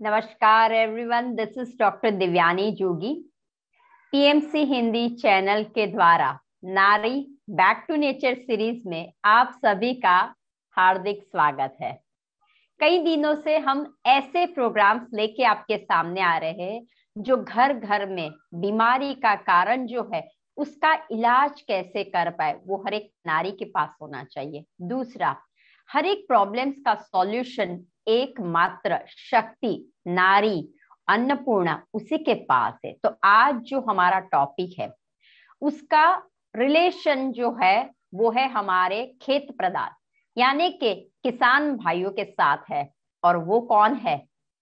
नमस्कार everyone, this is doctor Divyani Jogi. PMC Hindi channel के द्वारा नारी बैक टू नेचर सीरीज में आप सभी का हार्दिक स्वागत है। कई दिनों से हम ऐसे प्रोग्राम्स लेके आपके सामने आ रहे हैं जो घर घर में बीमारी का कारण जो है उसका इलाज कैसे कर पाए वो हर एक नारी के पास होना चाहिए। दूसरा, हर एक प्रॉब्लम्स का सॉल्यूशन एकमात्र शक्ति नारी अन्नपूर्णा उसी के पास है। तो आज जो हमारा टॉपिक है उसका रिलेशन जो है वो है हमारे खेत प्रदान यानी कि किसान भाइयों के साथ है। और वो कौन है?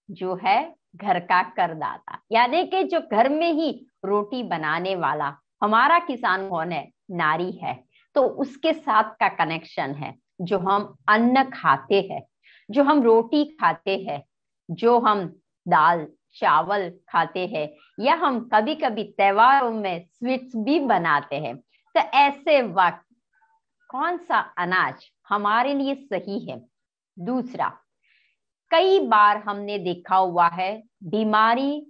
जो है घर का करदाता, यानी कि जो घर में ही रोटी बनाने वाला हमारा किसान कौन है? नारी है। तो उसके साथ का कनेक्शन है। जो हम अन्न खाते हैं, जो हम रोटी खाते हैं, जो हम दाल चावल खाते हैं, या हम कभी कभी त्योहारों में स्वीट्स भी बनाते हैं, तो ऐसे वक्त कौन सा अनाज हमारे लिए सही है? दूसरा, कई बार हमने देखा हुआ है बीमारी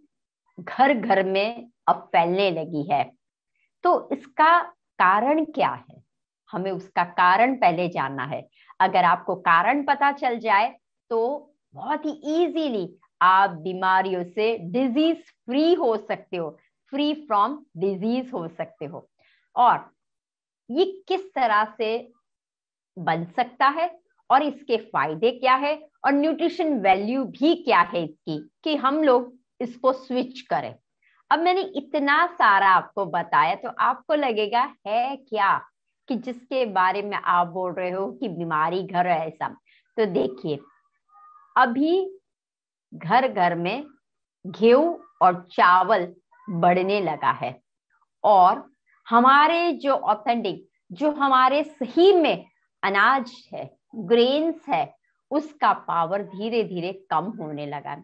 घर घर में अब फैलने लगी है। तो इसका कारण क्या है? हमें उसका कारण पहले जानना है। अगर आपको कारण पता चल जाए तो बहुत ही इजीली आप बीमारियों से डिजीज फ्री हो सकते हो, फ्री फ्रॉम डिजीज हो सकते हो। और ये किस तरह से बन सकता है और इसके फायदे क्या है और न्यूट्रिशन वैल्यू भी क्या है इसकी, कि हम लोग इसको स्विच करें। अब मैंने इतना सारा आपको बताया तो आपको लगेगा है क्या कि जिसके बारे में आप बोल रहे हो कि बीमारी घर है ऐसा। तो देखिए, अभी घर घर में गेहूं और चावल बढ़ने लगा है। और हमारे जो ऑथेंटिक, जो हमारे सही में अनाज है, ग्रेन्स है, उसका पावर धीरे धीरे कम होने लगा।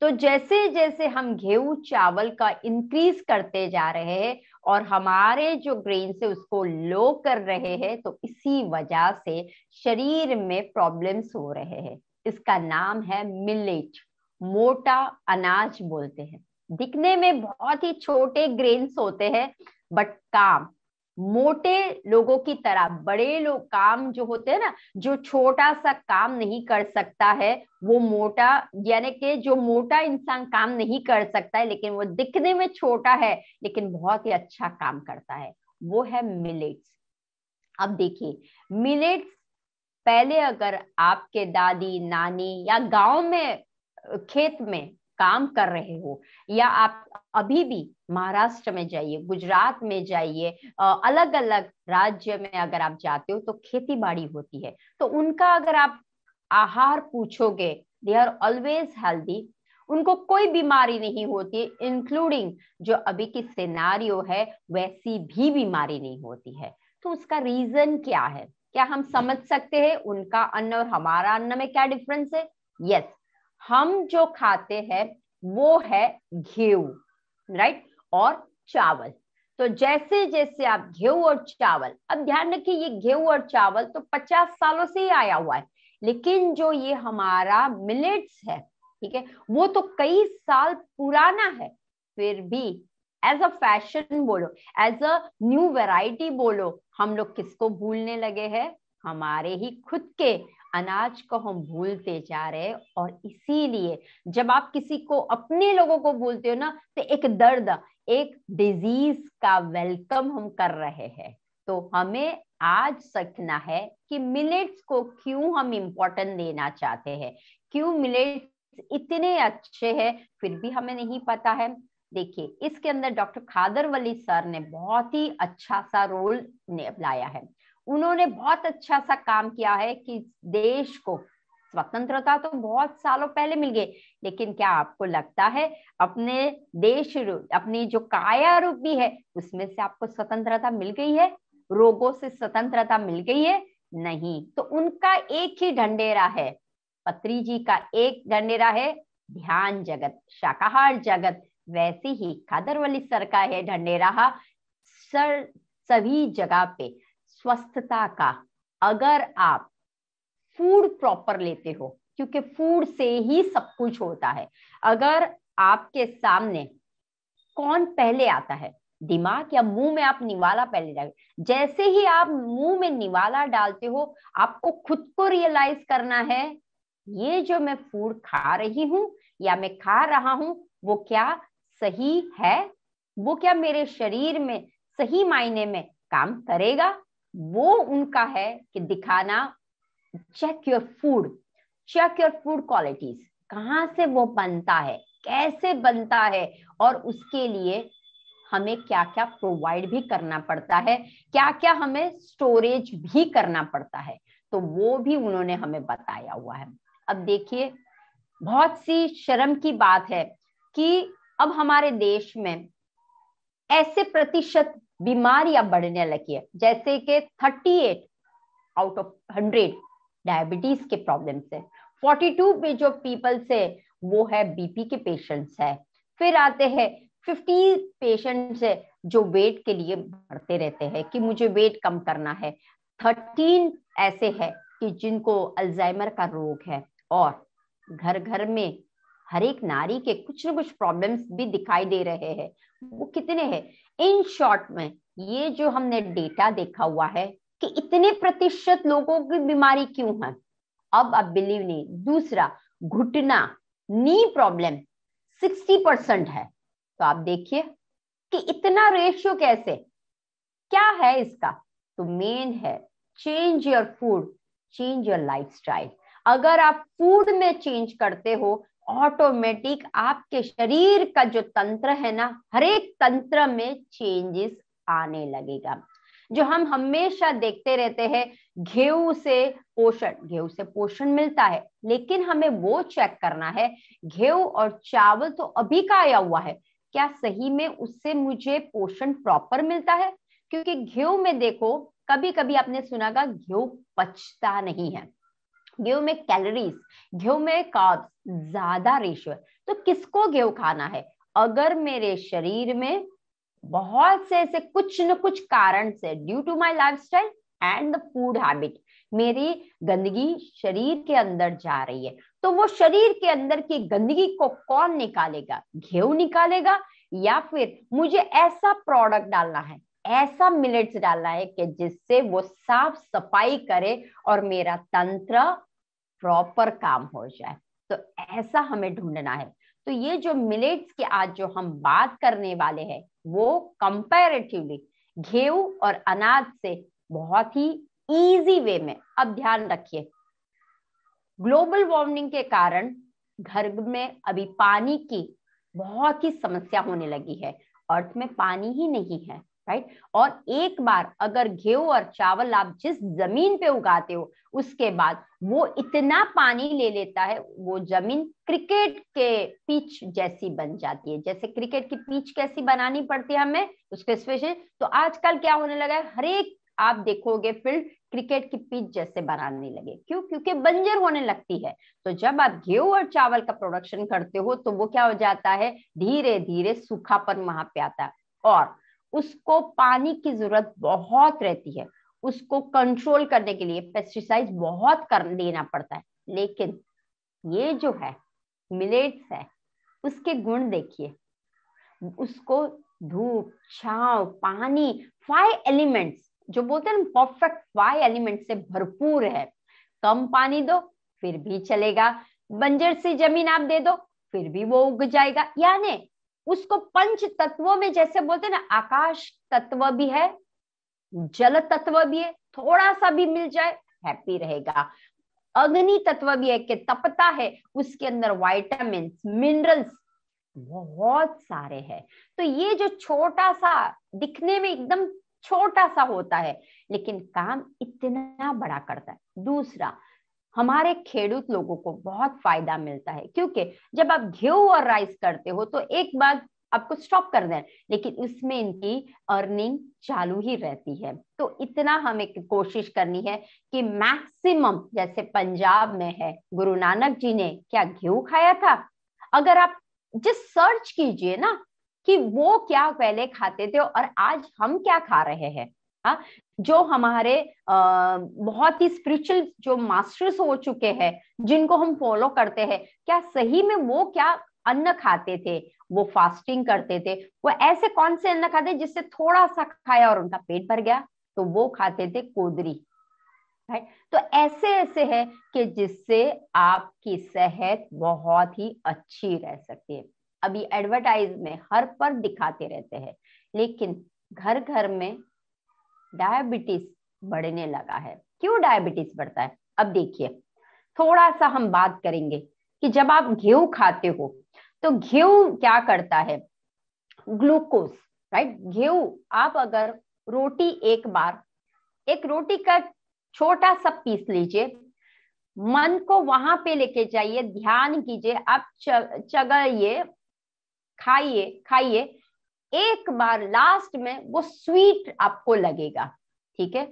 तो जैसे जैसे हम गेहूं चावल का इंक्रीज करते जा रहे हैं और हमारे जो ग्रेन्स है उसको लो कर रहे हैं, तो इसी वजह से शरीर में प्रॉब्लम्स हो रहे हैं। इसका नाम है मिलेट, मोटा अनाज बोलते हैं। दिखने में बहुत ही छोटे ग्रेन्स होते हैं, बट काम मोटे लोगों की तरह, बड़े लोग काम जो होते हैं ना, जो छोटा सा काम नहीं कर सकता है वो मोटा, यानी कि जो मोटा इंसान काम नहीं कर सकता है लेकिन वो दिखने में छोटा है लेकिन बहुत ही अच्छा काम करता है, वो है मिलेट्स। अब देखिए, मिलेट्स पहले अगर आपके दादी नानी या गांव में खेत में काम कर रहे हो, या आप अभी भी महाराष्ट्र में जाइए, गुजरात में जाइए, अलग अलग राज्य में अगर आप जाते हो तो खेती बाड़ी होती है। तो उनका अगर आप आहार पूछोगे, दे आर ऑलवेज हेल्दी, उनको कोई बीमारी नहीं होती, इंक्लूडिंग जो अभी की सिनारियो है वैसी भी बीमारी नहीं होती है। तो उसका रीजन क्या है? क्या हम समझ सकते हैं उनका अन्न और हमारा अन्न में क्या डिफरेंस है? यस, हम जो खाते हैं वो है गेहूं, राइट, और चावल। तो जैसे जैसे आप गेहूं और चावल, अब ध्यान रखिए ये गेहूं और चावल तो 50 सालों से ही आया हुआ है, लेकिन जो ये हमारा मिलेट्स है, ठीक है, वो तो कई साल पुराना है। फिर भी एज अ फैशन बोलो, एज अ न्यू वैरायटी बोलो, हम लोग किसको भूलने लगे हैं? हमारे ही खुद के अनाज को हम भूलते जा रहे हैं। और इसीलिए जब आप किसी को, अपने लोगों को भूलते हो ना, तो एक दर्द, एक डिजीज का वेलकम हम कर रहे हैं। तो हमें आज सीखना है कि मिलेट्स को क्यों हम इम्पोर्टेंट देना चाहते हैं, क्यों मिलेट्स इतने अच्छे हैं, फिर भी हमें नहीं पता है। देखिए, इसके अंदर डॉक्टर खादरवली सर ने बहुत ही अच्छा सा रोल निभाया है। उन्होंने बहुत अच्छा सा काम किया है कि देश को स्वतंत्रता तो बहुत सालों पहले मिल गई, लेकिन क्या आपको लगता है अपने देश, अपनी जो काया रूपी है उसमें से आपको स्वतंत्रता मिल गई है? रोगों से स्वतंत्रता मिल गई है? नहीं। तो उनका एक ही ढंढेरा है, पत्री जी का एक ढंढेरा है, ध्यान जगत, शाकाहार जगत। वैसे ही खादरवली सर का है ढंढेरा, सर सभी जगह पे स्वस्थता का। अगर आप फूड प्रॉपर लेते हो, क्योंकि फूड से ही सब कुछ होता है। अगर आपके सामने कौन पहले आता है, दिमाग या मुंह में आप निवाला पहले डालें। जैसे ही आप मुंह में निवाला डालते हो, आपको खुद को रियलाइज करना है ये जो मैं फूड खा रही हूं या मैं खा रहा हूं वो क्या सही है, वो क्या मेरे शरीर में सही मायने में काम करेगा। वो उनका है कि दिखाना check your food, check your food qualities, कहाँ से वो बनता है, कैसे बनता है, और उसके लिए हमें क्या क्या प्रोवाइड भी करना पड़ता है, क्या क्या हमें स्टोरेज भी करना पड़ता है, तो वो भी उन्होंने हमें बताया हुआ है। अब देखिए, बहुत सी शर्म की बात है कि अब हमारे देश में ऐसे प्रतिशत बीमारियां बढ़ने लगी है, जैसे कि 38 आउट ऑफ 100 डायबिटीज के प्रॉब्लम से, 42 पे जो पीपल से वो है बीपी के पेशेंट्स है, फिर आते हैं 50 पेशेंट्स है जो वेट के लिए बढ़ते रहते हैं कि मुझे वेट कम करना है, 13 ऐसे है कि जिनको अल्जाइमर का रोग है, और घर घर में हर एक नारी के कुछ न कुछ प्रॉब्लम्स भी दिखाई दे रहे हैं। वो कितने हैं? इन शॉर्ट में ये जो हमने डेटा देखा हुआ है कि इतने प्रतिशत लोगों की बीमारी क्यों है, अब आप बिलीव नहीं। दूसरा, घुटना, नी प्रॉब्लम 60% है। तो आप देखिए कि इतना रेशियो कैसे, क्या है इसका? तो मेन है change your food, change your lifestyle. अगर आप फूड में चेंज करते हो, ऑटोमेटिक आपके शरीर का जो तंत्र है ना, हर एक तंत्र में चेंजेस आने लगेगा। जो हम हमेशा देखते रहते हैं, गेहूं से पोषण, गेहूं से पोषण मिलता है, लेकिन हमें वो चेक करना है गेहूं और चावल तो अभी का आया हुआ है, क्या सही में उससे मुझे पोषण प्रॉपर मिलता है? क्योंकि गेहूं में देखो, कभी कभी आपने सुना का गेहूं पचता नहीं है, गेहूं में कैलोरीज, गेहूं में कार्ब्स ज्यादा रेशियो है। तो किसको गेहूं खाना है? अगर मेरे शरीर में बहुत से ऐसे कुछ न कुछ कारण से, due to my lifestyle and the food habit, मेरी गंदगी शरीर के अंदर जा रही है, तो वो शरीर के अंदर की गंदगी को कौन निकालेगा? गेहूं निकालेगा, या फिर मुझे ऐसा प्रोडक्ट डालना है, ऐसा मिलेट्स डालना है कि जिससे वो साफ सफाई करे और मेरा तंत्र प्रॉपर काम हो जाए। तो ऐसा हमें ढूंढना है। तो ये जो मिलेट्स की आज जो हम बात करने वाले हैं, वो कंपैरेटिवली गेहूं और अनाज से बहुत ही इजी वे में। अब ध्यान रखिए, ग्लोबल वार्मिंग के कारण घर में अभी पानी की बहुत ही समस्या होने लगी है, अर्थ में पानी ही नहीं है, राइट। और एक बार अगर गेहूं और चावल आप जिस जमीन पे उगाते हो, उसके बाद वो इतना पानी ले लेता है, वो जमीन क्रिकेट के पिच जैसी बन जाती है। जैसे क्रिकेट की पिच कैसी बनानी पड़ती है हमें, उसके स्पेशल, तो आजकल क्या होने लगा है, हर एक आप देखोगे फील्ड क्रिकेट की पिच जैसे बनाने लगे। क्यों? क्योंकि बंजर होने लगती है। तो जब आप गेहूं और चावल का प्रोडक्शन करते हो, तो वो क्या हो जाता है, धीरे धीरे सूखापन वहां पे आता है, और उसको पानी की जरूरत बहुत रहती है। उसको कंट्रोल करने के लिए पेस्टिसाइड बहुत कर देना पड़ता है। लेकिन ये जो है मिलेट्स है, उसके गुण देखिए, उसको धूप, छांव, पानी, 5 एलिमेंट्स जो बोलते हैं ना, परफेक्ट 5 एलिमेंट से भरपूर है। कम पानी दो फिर भी चलेगा, बंजर सी जमीन आप दे दो फिर भी वो उग जाएगा। यानी उसको पंच तत्वों में, जैसे बोलते हैं ना, आकाश तत्व भी है, जल तत्व भी है, थोड़ा सा भी मिल जाए हैप्पी रहेगा। अग्नि तत्व भी है कि तपता है, उसके अंदर वाइटामिन मिनरल्स बहुत सारे हैं। तो ये जो छोटा सा, दिखने में एकदम छोटा सा होता है, लेकिन काम इतना बड़ा करता है। दूसरा, हमारे खेडूत लोगों को बहुत फायदा मिलता है, क्योंकि जब आप गेहूं और राइस करते हो तो एक बार आपको स्टॉप कर दें, लेकिन उसमें इनकी अर्निंग चालू ही रहती है। तो इतना हमें कोशिश करनी है कि मैक्सिमम, जैसे पंजाब में है, गुरु नानक जी ने क्या गेहूं खाया था? अगर आप जिस सर्च कीजिए ना कि वो क्या पहले खाते थे और आज हम क्या खा रहे हैं, हाँ, जो हमारे बहुत ही स्पिरिचुअल जो मास्टर्स हो चुके हैं, जिनको हम फॉलो करते हैं, क्या सही में वो क्या अन्न खाते थे? वो फास्टिंग करते थे। वो ऐसे कौन से अन्न खाते जिससे थोड़ा सा खाया और उनका पेट भर गया? तो वो खाते थे कोदरी। राइट। तो ऐसे ऐसे है कि जिससे आपकी सेहत बहुत ही अच्छी रह सकती है। अभी एडवर्टाइज में हर पर दिखाते रहते हैं, लेकिन घर घर में डायबिटीज बढ़ने लगा है। क्यों डायबिटीज बढ़ता है? अब देखिए, थोड़ा सा हम बात करेंगे कि जब आप गेहूं खाते हो तो गेहूं क्या करता है? ग्लूकोज। राइट। गेहूं, आप अगर रोटी एक रोटी का छोटा सा पीस लीजिए, मन को वहां पे लेके जाइए, ध्यान कीजिए, आप चगाइए, खाइए खाइए, एक बार लास्ट में वो स्वीट आपको लगेगा। ठीक है।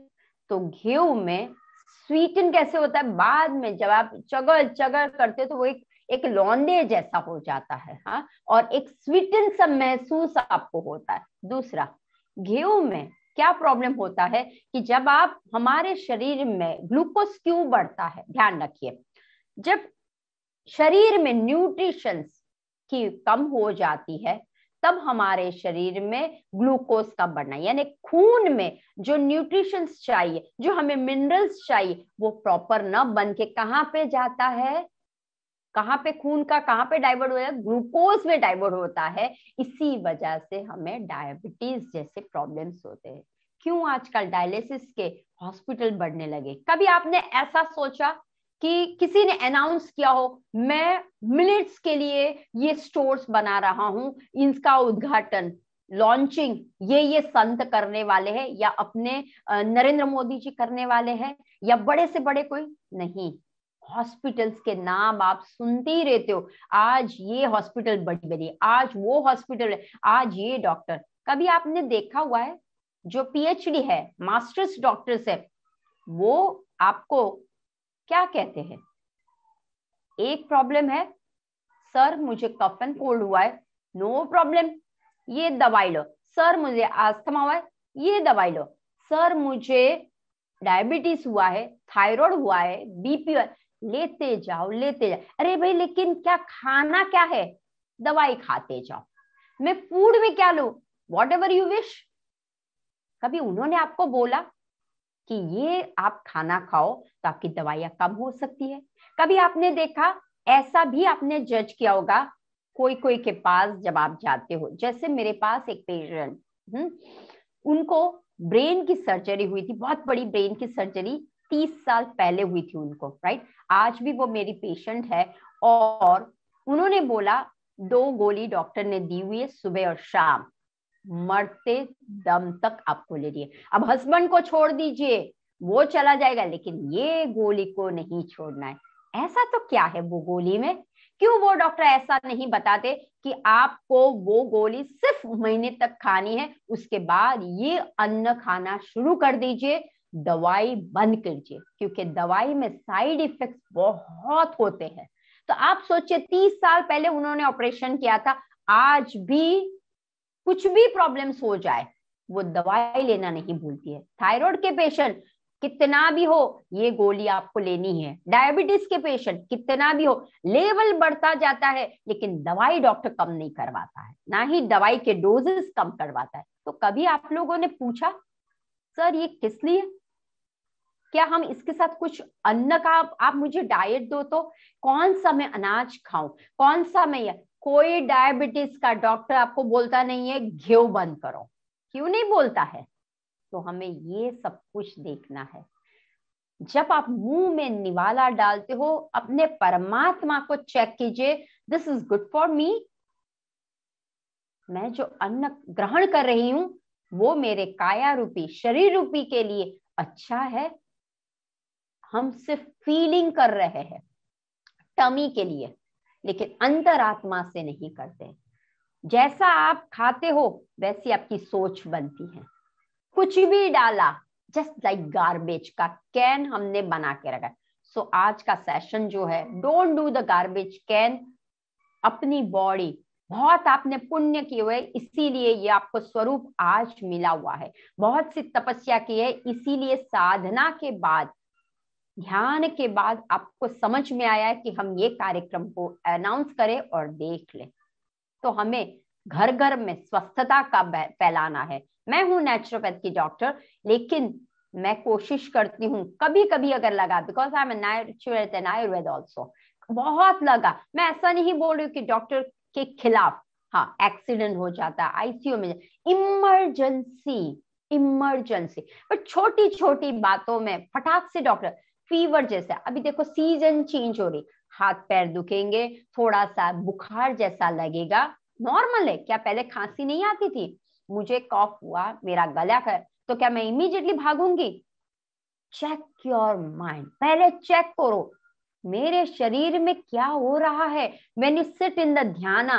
तो गेहूं में स्वीटन कैसे होता है? बाद में जब आप चगर चगर करते हो तो वो एक लौंडे जैसा हो जाता है। हाँ, और एक स्वीटन सा महसूस आपको होता है। दूसरा, गेहूं में क्या प्रॉब्लम होता है कि जब आप हमारे शरीर में ग्लूकोज क्यों बढ़ता है, ध्यान रखिए, जब शरीर में न्यूट्रिशंस की कम हो जाती है, तब हमारे शरीर में ग्लूकोज का बढ़ना, यानी खून में जो न्यूट्रिशंस चाहिए, जो हमें मिनरल्स चाहिए, वो प्रॉपर न बन के कहाँ पे जाता है? कहाँ पे खून का कहाँ पे डाइवर्ट होता है? ग्लूकोज में डाइवर्ट होता है। इसी वजह से हमें डायबिटीज जैसे प्रॉब्लम्स होते हैं। क्यों आजकल डायलिसिस के हॉस्पिटल बढ़ने लगे? कभी आपने ऐसा सोचा कि किसी ने अनाउंस किया हो, मैं मिनट्स के लिए ये स्टोर्स बना रहा हूं, इसका उद्घाटन, लॉन्चिंग ये संत करने वाले हैं, या अपने नरेंद्र मोदी जी करने वाले हैं, या बड़े से बड़े कोई? नहीं। हॉस्पिटल्स के नाम आप सुनते ही रहते हो। आज ये हॉस्पिटल बड़ी बड़ी, आज वो हॉस्पिटल है, आज ये डॉक्टर। कभी आपने देखा हुआ है जो पीएचडी है, मास्टर्स डॉक्टर्स है, वो आपको क्या कहते हैं? एक प्रॉब्लम है, सर मुझे कफ एंड कोल्ड हुआ है, नो प्रॉब्लम, ये दवाई लो। सर मुझे अस्थमा हुआ है, ये दवाई लो। सर मुझे डायबिटीज हुआ है, थायराइड हुआ है, बीपी हुआ है, लेते जाओ लेते जाओ। अरे भाई, लेकिन क्या खाना क्या है? दवाई खाते जाओ। मैं फूड में क्या लूं? What ever you wish. कभी उन्होंने आपको बोला कि ये आप खाना खाओ तो आपकी दवाइयां कम हो सकती है? कभी आपने देखा, ऐसा भी आपने जज किया होगा, कोई कोई के पास जब आप जाते हो, जैसे मेरे पास एक पेशेंट, उनको ब्रेन की सर्जरी हुई थी, बहुत बड़ी ब्रेन की सर्जरी 30 साल पहले हुई थी उनको। राइट। आज भी वो मेरी पेशेंट है, और उन्होंने बोला 2 गोली डॉक्टर ने दी हुई है, सुबह और शाम, मरते दम तक आपको ले लिए। अब हस्बैंड को छोड़ दीजिए, वो चला जाएगा, लेकिन ये गोली को नहीं छोड़ना है। ऐसा तो क्या है वो गोली में? क्यों वो डॉक्टर ऐसा नहीं बताते कि आपको वो गोली सिर्फ महीने तक खानी है, उसके बाद ये अन्न खाना शुरू कर दीजिए, दवाई बंद कीजिए, क्योंकि दवाई में साइड इफेक्ट्स बहुत होते हैं। तो आप सोचिए, 30 साल पहले उन्होंने ऑपरेशन किया था, आज भी कुछ भी प्रॉब्लम्स हो जाए, वो दवाई लेना नहीं भूलती है। थायराइड के पेशेंट कितना भी हो, ये गोली आपको लेनी है। डायबिटीज के पेशेंट कितना भी हो, लेवल बढ़ता जाता है, लेकिन दवाई डॉक्टर कम नहीं करवाता है, ना ही दवाई के डोजेस कम करवाता है। तो कभी आप लोगों ने पूछा, सर ये किस लिए? क्या हम इसके साथ कुछ अन्न का आप मुझे डाइट दो, तो कौन सा मैं अनाज खाऊं, कौन सा मैं? कोई डायबिटीज का डॉक्टर आपको बोलता नहीं है घी बंद करो। क्यों नहीं बोलता है? तो हमें ये सब कुछ देखना है। जब आप मुंह में निवाला डालते हो, अपने परमात्मा को चेक कीजिए, this is good for me. मैं जो अन्न ग्रहण कर रही हूं, वो मेरे काया रूपी, शरीर रूपी के लिए अच्छा है। हम सिर्फ फीलिंग कर रहे हैं टमी के लिए, लेकिन अंतरात्मा से नहीं करते। जैसा आप खाते हो वैसी आपकी सोच बनती है। कुछ भी डाला, जस्ट लाइक गार्बेज का कैन हमने बना के रखा है। सो आज का सेशन जो है, don't do the garbage can. अपनी बॉडी बहुत आपने पुण्य किए हुए, इसीलिए ये आपको स्वरूप आज मिला हुआ है। बहुत सी तपस्या की है, इसीलिए साधना के बाद, ध्यान के बाद आपको समझ में आया है कि हम ये कार्यक्रम को अनाउंस करें और देख लें। तो हमें घर घर में स्वस्थता का फैलाना है। मैं हूं नेचुरोपैथ की डॉक्टर, लेकिन मैं कोशिश करती हूँ कभी कभी अगर लगा, because I am naturopath and Ayurveda also, बहुत लगा, मैं ऐसा नहीं बोल रही हूँ कि डॉक्टर के खिलाफ, हाँ एक्सीडेंट हो जाता है आईसीयू में, इमरजेंसी, इमरजेंसी, पर छोटी छोटी बातों में फटाक से डॉक्टर, फीवर जैसा, अभी देखो सीजन चेंज हो रही, हाथ पैर दुखेंगे, थोड़ा सा बुखार जैसा लगेगा, नॉर्मल है क्या? पहले खांसी नहीं आती थी, मुझे कॉफ हुआ, मेरा गला है, तो क्या मैं इमीडिएटली भागूंगी? चेक योर माइंड, पहले चेक करो मेरे शरीर में क्या हो रहा है। When you sit in the ध्याना,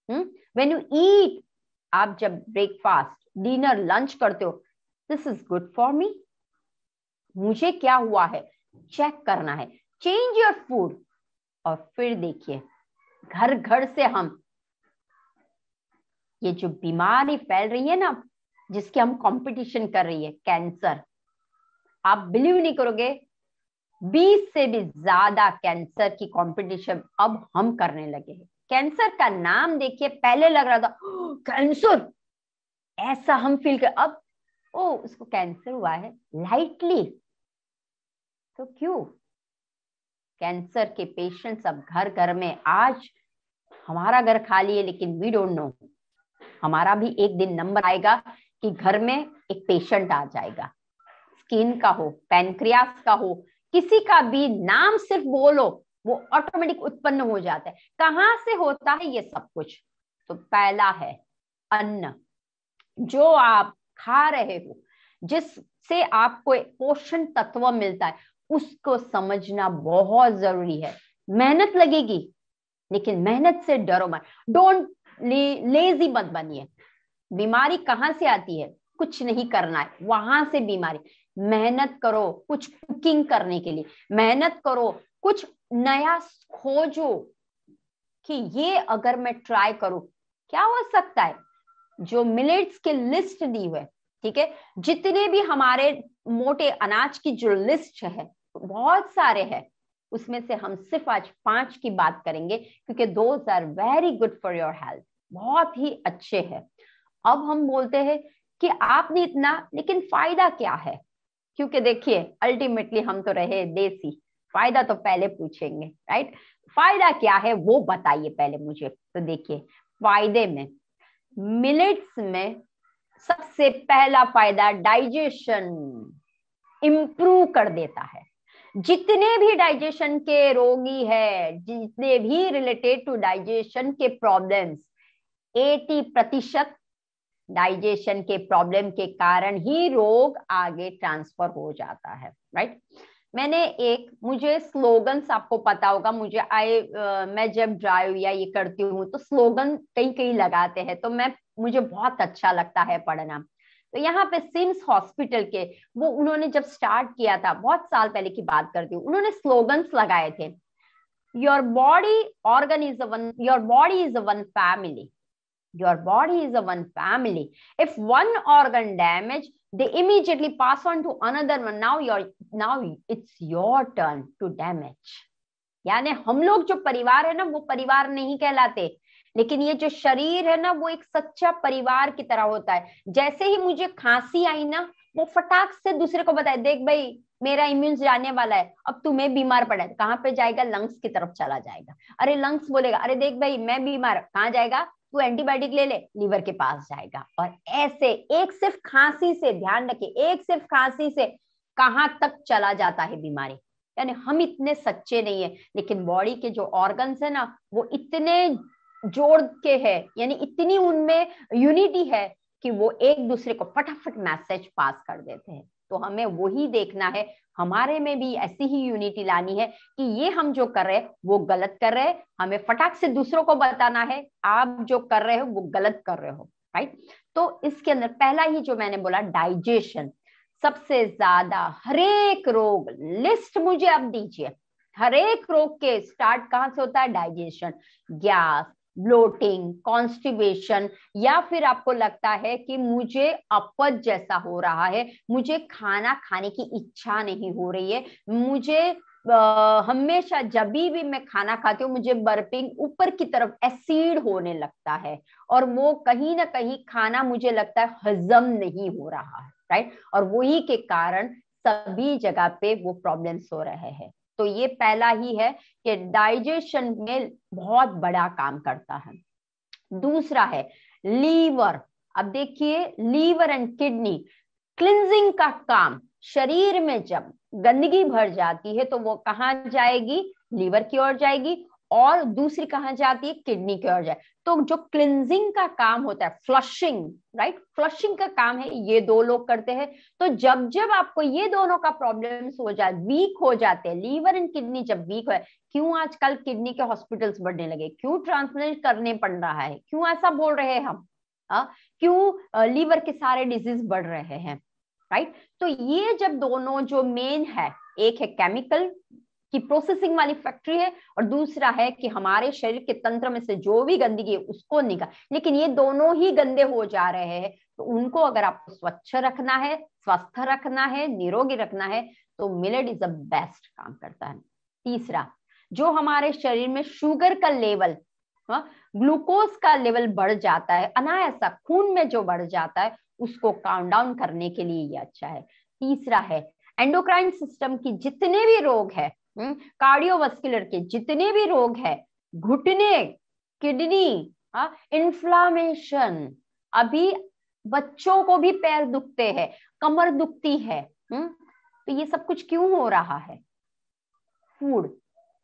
व्हेन यू ईट, आप जब ब्रेकफास्ट डिनर लंच करते हो, this is good for me, मुझे क्या हुआ है चेक करना है, चेंज योर फूड। और फिर देखिए घर घर से हम, ये जो बीमारी फैल रही है ना, जिसके हम कंपटीशन कर रही है, कैंसर, आप बिलीव नहीं करोगे, 20 से भी ज्यादा कैंसर की कंपटीशन अब हम करने लगे हैं। कैंसर का नाम देखिए, पहले लग रहा था कैंसर, ऐसा हम फील कर, अब ओ उसको कैंसर हुआ है लाइटली। तो क्यों? कैंसर के पेशेंट्स अब घर घर में, आज हमारा घर खाली है लेकिन वी डोंट नो, हमारा भी एक दिन नंबर आएगा कि घर में एक पेशेंट आ जाएगा, स्किन का हो, पैनक्रियास का हो, किसी का भी नाम सिर्फ बोलो वो ऑटोमेटिक उत्पन्न हो जाता है। कहां से होता है ये सब कुछ? तो पहला है अन्न, जो आप खा रहे हो, जिससे आपको पोषण तत्व मिलता है, उसको समझना बहुत जरूरी है। मेहनत लगेगी, लेकिन मेहनत से डरो मत, डोंट लेजी मत बनिए। बीमारी कहाँ से आती है? कुछ नहीं करना है, वहां से बीमारी। मेहनत करो कुछ कुकिंग करने के लिए, मेहनत करो कुछ नया खोजो कि ये अगर मैं ट्राई करूं क्या हो सकता है। जो मिलेट्स के लिस्ट दी हुए, ठीक है, जितने भी हमारे मोटे अनाज की जो लिस्ट है बहुत सारे हैं, उसमें से हम सिर्फ आज 5 की बात करेंगे, क्योंकि those are very good for your health, बहुत ही अच्छे हैं। अब हम बोलते हैं कि आपने इतना, लेकिन फायदा क्या है? क्योंकि देखिए अल्टीमेटली हम तो रहे देसी, फायदा तो पहले पूछेंगे, राइट? फायदा क्या है वो बताइए पहले मुझे। तो देखिए फायदे में, मिलेट्स में सबसे पहला फायदा, डाइजेशन इंप्रूव कर देता है। जितने भी डाइजेशन के रोगी है, जितने भी रिलेटेड टू डाइजेशन के प्रॉब्लम्स, 80% डाइजेशन के प्रॉब्लम के कारण ही रोग आगे ट्रांसफर हो जाता है, राइट? मैंने एक, मुझे स्लोगन्स आपको पता होगा, मुझे मैं जब ड्राइव या ये करती हूँ तो स्लोगन कहीं कहीं लगाते हैं, तो मुझे बहुत अच्छा लगता है पढ़ना। तो यहाँ पे सिम्स हॉस्पिटल के, वो उन्होंने जब स्टार्ट किया था, बहुत साल पहले की बात करती हूँ, उन्होंने स्लोगन्स लगाए थे, your body organ is one, your body is one family, your body is a one family. If one organ damaged, they immediately pass on to another one. Now it's your turn to damage. यानी हम लोग जो परिवार है ना, वो परिवार नहीं कहलाते, लेकिन ये जो शरीर है ना, वो एक सच्चा परिवार की तरह होता है। जैसे ही मुझे खांसी आई ना, वो फटाक से दूसरे को बताए, देख भाई मेरा इम्यून जाने वाला है, अब तुम्हें बीमार पड़ा है, कहाँ पे जाएगा? लंग्स की तरफ चला जाएगा। अरे लंग्स बोलेगा, अरे देख भाई मैं बीमार, कहाँ जाएगा? तू एंटीबायोटिक ले ले, लीवर के पास जाएगा। और ऐसे एक सिर्फ खांसी से, ध्यान रखिए, एक सिर्फ खांसी से कहाँ तक चला जाता है बीमारी। यानी हम इतने सच्चे नहीं है, लेकिन बॉडी के जो ऑर्गन्स है ना, वो इतने जोड़ के है, यानी इतनी उनमें यूनिटी है कि वो एक दूसरे को फटाफट मैसेज पास कर देते हैं। तो हमें वही देखना है, हमारे में भी ऐसी ही यूनिटी लानी है कि ये हम जो कर रहे हैं वो गलत कर रहे हैं, हमें फटाक से दूसरों को बताना है आप जो कर रहे हो वो गलत कर रहे हो, राइट? तो इसके अंदर पहला ही जो मैंने बोला, डाइजेशन, सबसे ज्यादा हरेक रोग, लिस्ट मुझे अब दीजिए, हरेक रोग के स्टार्ट कहां से होता है? डाइजेशन। गैस, ब्लोटिंग, कॉन्स्टिपेशन, या फिर आपको लगता है कि मुझे अपच जैसा हो रहा है, मुझे खाना खाने की इच्छा नहीं हो रही है, मुझे हमेशा जब भी मैं खाना खाती हूँ मुझे बर्पिंग ऊपर की तरफ एसिड होने लगता है, और वो कहीं ना कहीं खाना मुझे लगता है हजम नहीं हो रहा है, राइट। और वही के कारण सभी जगह पे वो प्रॉब्लम्स हो रहे हैं। तो ये पहला ही है कि डाइजेशन में बहुत बड़ा काम करता है। दूसरा है लीवर। अब देखिए, लीवर एंड किडनी क्लिंजिंग का काम, शरीर में जब गंदगी भर जाती है तो वो कहाँ जाएगी, लीवर की ओर जाएगी, और दूसरी कहाँ जाती है, किडनी की ओर जाए। तो जो क्लिंजिंग का काम होता है, फ्लशिंग, राइट, फ्लशिंग का काम है, ये दो लोग करते हैं। तो जब जब आपको ये दोनों का प्रॉब्लम्स हो जाए, वीक हो जाते हैं, लीवर एंड किडनी जब वीक है, क्यों आजकल किडनी के हॉस्पिटल्स बढ़ने लगे, क्यों ट्रांसप्लांट करने पड़ रहा है, क्यों ऐसा बोल रहे हैं हम, क्यों लीवर के सारे डिजीज बढ़ रहे हैं, राइट। तो ये जब दोनों जो मेन है, एक है केमिकल की प्रोसेसिंग वाली फैक्ट्री है, और दूसरा है कि हमारे शरीर के तंत्र में से जो भी गंदगी है उसको निकाल, लेकिन ये दोनों ही गंदे हो जा रहे हैं। तो उनको अगर आपको स्वच्छ रखना है, स्वस्थ रखना है, निरोगी रखना है, तो मिलेट इज द बेस्ट काम करता है। तीसरा, जो हमारे शरीर में शुगर का लेवल, ग्लूकोज का लेवल बढ़ जाता है, अनायासा खून में जो बढ़ जाता है, उसको काउंट डाउन करने के लिए ये अच्छा है। तीसरा है एंडोक्राइन सिस्टम की जितने भी रोग है, कार्डियोवास्कुलर के जितने भी रोग है, घुटने, किडनी, इन्फ्लामेशन, अभी बच्चों को भी पैर दुखते हैं, कमर दुखती है, तो ये सब कुछ क्यों हो रहा है, फूड,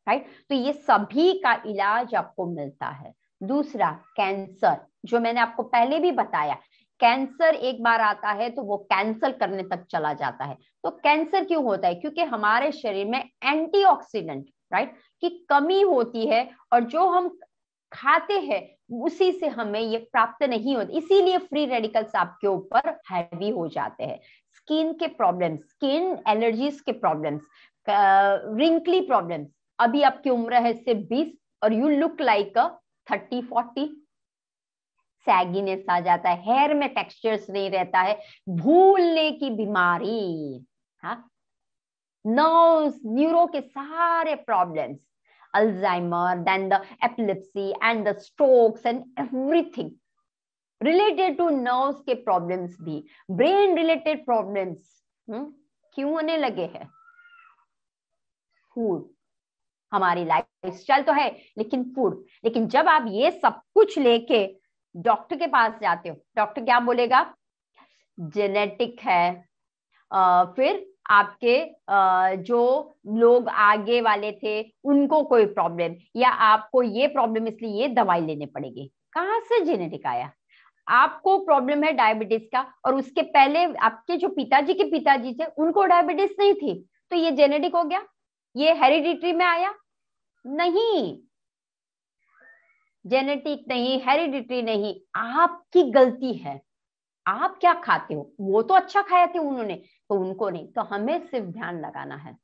राइट। तो ये सभी का इलाज आपको मिलता है। दूसरा, कैंसर, जो मैंने आपको पहले भी बताया, कैंसर एक बार आता है तो वो कैंसर करने तक चला जाता है। तो कैंसर क्यों होता है, क्योंकि हमारे शरीर में एंटीऑक्सीडेंट, राइट, की कमी होती है, और जो हम खाते हैं उसी से हमें ये प्राप्त नहीं होती, इसीलिए फ्री रेडिकल्स आपके ऊपर हैवी हो जाते हैं। स्किन के प्रॉब्लम्स, स्किन एलर्जीज के प्रॉब्लम्स, रिंकली प्रॉब्लम्स, अभी आपकी उम्र है सिर्फ 20 और यू लुक लाइक 30-40, सैगीनेस आ जाता है, हेयर में टेक्सचर्स नहीं रहता है, भूलने की बीमारी, हाँ, नर्व्स, न्यूरो के सारे problems, Alzheimer, then the epilepsy and the strokes and everything related to nerves के प्रॉब्लम्स भी, ब्रेन रिलेटेड प्रॉब्लम्स क्यों होने लगे हैं, फूड, हमारी लाइफस्टाइल तो है लेकिन फूड। लेकिन जब आप ये सब कुछ लेके डॉक्टर के पास जाते हो, डॉक्टर क्या बोलेगा, जेनेटिक है, फिर आपके जो लोग आगे वाले थे उनको कोई प्रॉब्लम, या आपको ये प्रॉब्लम इसलिए ये दवाई लेने पड़ेगी। कहाँ से जेनेटिक आया, आपको प्रॉब्लम है डायबिटीज का, और उसके पहले आपके जो पिताजी के पिताजी थे उनको डायबिटीज नहीं थी, तो ये जेनेटिक हो गया, ये हेरिडिटरी में आया, नहीं, जेनेटिक नहीं, हेरिडिटरी नहीं, आपकी गलती है। आप क्या खाते हो, वो तो अच्छा खाए थे उन्होंने, तो उनको नहीं। तो हमें सिर्फ ध्यान लगाना है,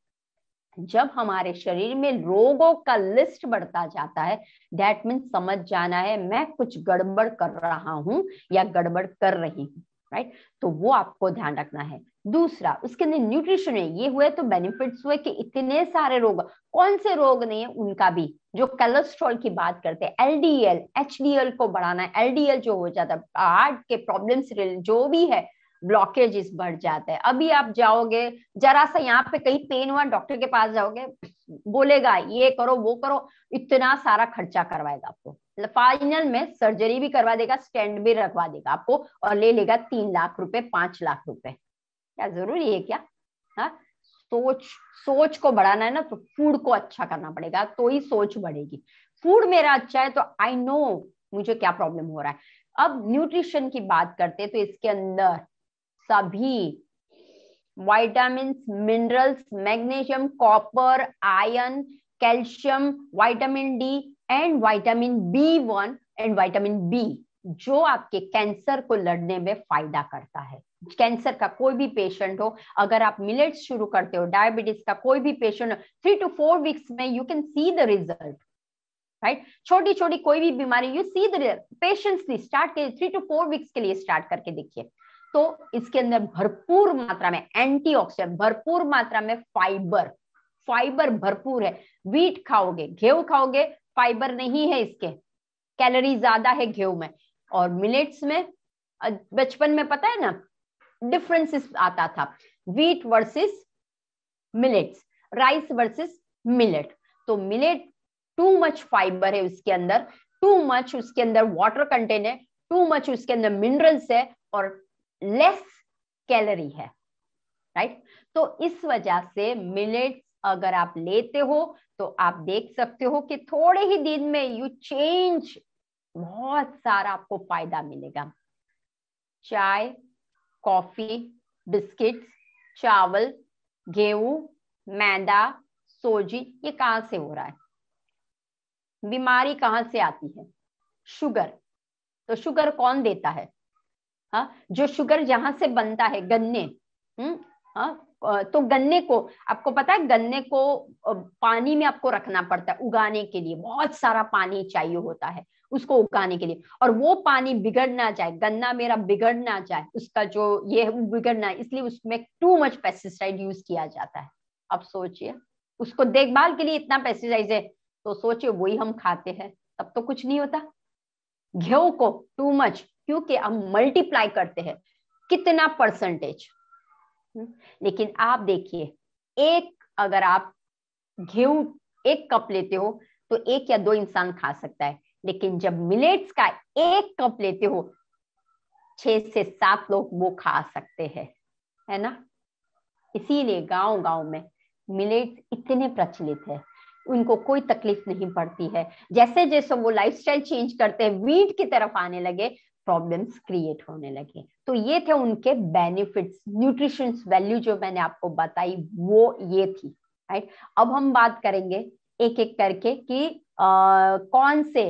जब हमारे शरीर में रोगों का लिस्ट बढ़ता जाता है, दैट मीन्स समझ जाना है मैं कुछ गड़बड़ कर रहा हूं या गड़बड़ कर रही हूँ, राइट। तो वो आपको ध्यान रखना है। दूसरा, उसके अंदर न्यूट्रिशन है, ये हुए तो बेनिफिट्स हुए कि इतने सारे रोग, कौन से रोग नहीं है उनका भी, जो कोलेस्ट्रॉल की बात करते हैं, एलडीएल एचडीएल को बढ़ाना है, एलडीएल जो हो जाता है, हार्ट के प्रॉब्लम्स जो भी है, ब्लॉकेजेस बढ़ जाते हैं। अभी आप जाओगे, जरा सा यहाँ पे कहीं पेन हुआ, डॉक्टर के पास जाओगे, बोलेगा ये करो वो करो, इतना सारा खर्चा करवाएगा आपको, फाइनल में सर्जरी भी करवा देगा, स्टेंट भी रखवा देगा आपको, और ले लेगा 3 लाख रुपए, 5 लाख रुपए। क्या जरूरी है क्या, हाँ। सोच को बढ़ाना है ना, तो फूड को अच्छा करना पड़ेगा, तो ही सोच बढ़ेगी। फूड मेरा अच्छा है तो आई नो मुझे क्या प्रॉब्लम हो रहा है। अब न्यूट्रिशन की बात करते हैं, तो इसके अंदर सभी vitamins, minerals, magnesium, copper, iron, calcium, vitamin D and vitamin B1 and vitamin B, जो आपके कैंसर को लड़ने में फायदा करता है। कैंसर का कोई भी पेशेंट हो, अगर आप मिलेट्स शुरू करते हो, डायबिटीज का कोई भी पेशेंट हो, 3 to 4 वीक्स में you can see the result. Right. छोटी छोटी कोई भी बीमारी, you see the patiently start के 3 to 4 वीक्स के लिए स्टार्ट करके देखिए। तो इसके अंदर भरपूर मात्रा में एंटीऑक्सीडेंट, भरपूर मात्रा में फाइबर, फाइबर भरपूर है। व्हीट खाओगे, गेहूं खाओगे, फाइबर नहीं है इसके, कैलोरी ज्यादा है गेहूं में। और मिलेट्स में बचपन में पता है ना डिफरेंसेस आता था, wheat versus millets, rice versus millet. तो मिलेट टू मच फाइबर है उसके अंदर, टू मच उसके अंदर वाटर कंटेंट है, टू मच उसके अंदर मिनरल्स है और लेस कैलोरी है, राइट। तो इस वजह से मिलेट्स अगर आप लेते हो तो आप देख सकते हो कि थोड़े ही दिन में यू चेंज, बहुत सारा आपको फायदा मिलेगा। चाय, कॉफी, बिस्किट्स, चावल, गेहूं, मैदा, सोजी, ये कहां से हो रहा है? बीमारी कहां से आती है? शुगर। तो शुगर कौन देता है? हाँ, जो शुगर जहां से बनता है, गन्ने। हाँ, तो गन्ने को, आपको पता है गन्ने को पानी में आपको रखना पड़ता है उगाने के लिए, बहुत सारा पानी चाहिए होता है उसको उगाने के लिए। और वो पानी बिगड़ ना जाए, गन्ना मेरा बिगड़ ना जाए, उसका जो ये बिगड़ ना, इसलिए उसमें टू मच पेस्टिसाइड यूज किया जाता है। अब सोचिए, उसको देखभाल के लिए इतना पेस्टिसाइड है, तो सोचिए वही हम खाते हैं तब तो कुछ नहीं होता। गेहूं को टू मच, क्योंकि हम मल्टीप्लाई करते हैं कितना परसेंटेज। लेकिन आप देखिए, एक अगर आप गेहूं 1 कप लेते हो तो 1 या 2 इंसान खा सकता है, लेकिन जब मिलेट्स का 1 कप लेते हो 6 से 7 लोग वो खा सकते हैं, है ना। इसीलिए गांव गांव में मिलेट्स इतने प्रचलित है, उनको कोई तकलीफ नहीं पड़ती है। जैसे जैसे वो लाइफस्टाइल चेंज करते हैं, व्हीट की तरफ आने लगे, प्रॉब्लम्स क्रिएट होने लगे। तो ये थे उनके बेनिफिट्स, न्यूट्रिशन वैल्यू जो मैंने आपको बताई वो ये थी, राइट। अब हम बात करेंगे एक एक करके कि कौन से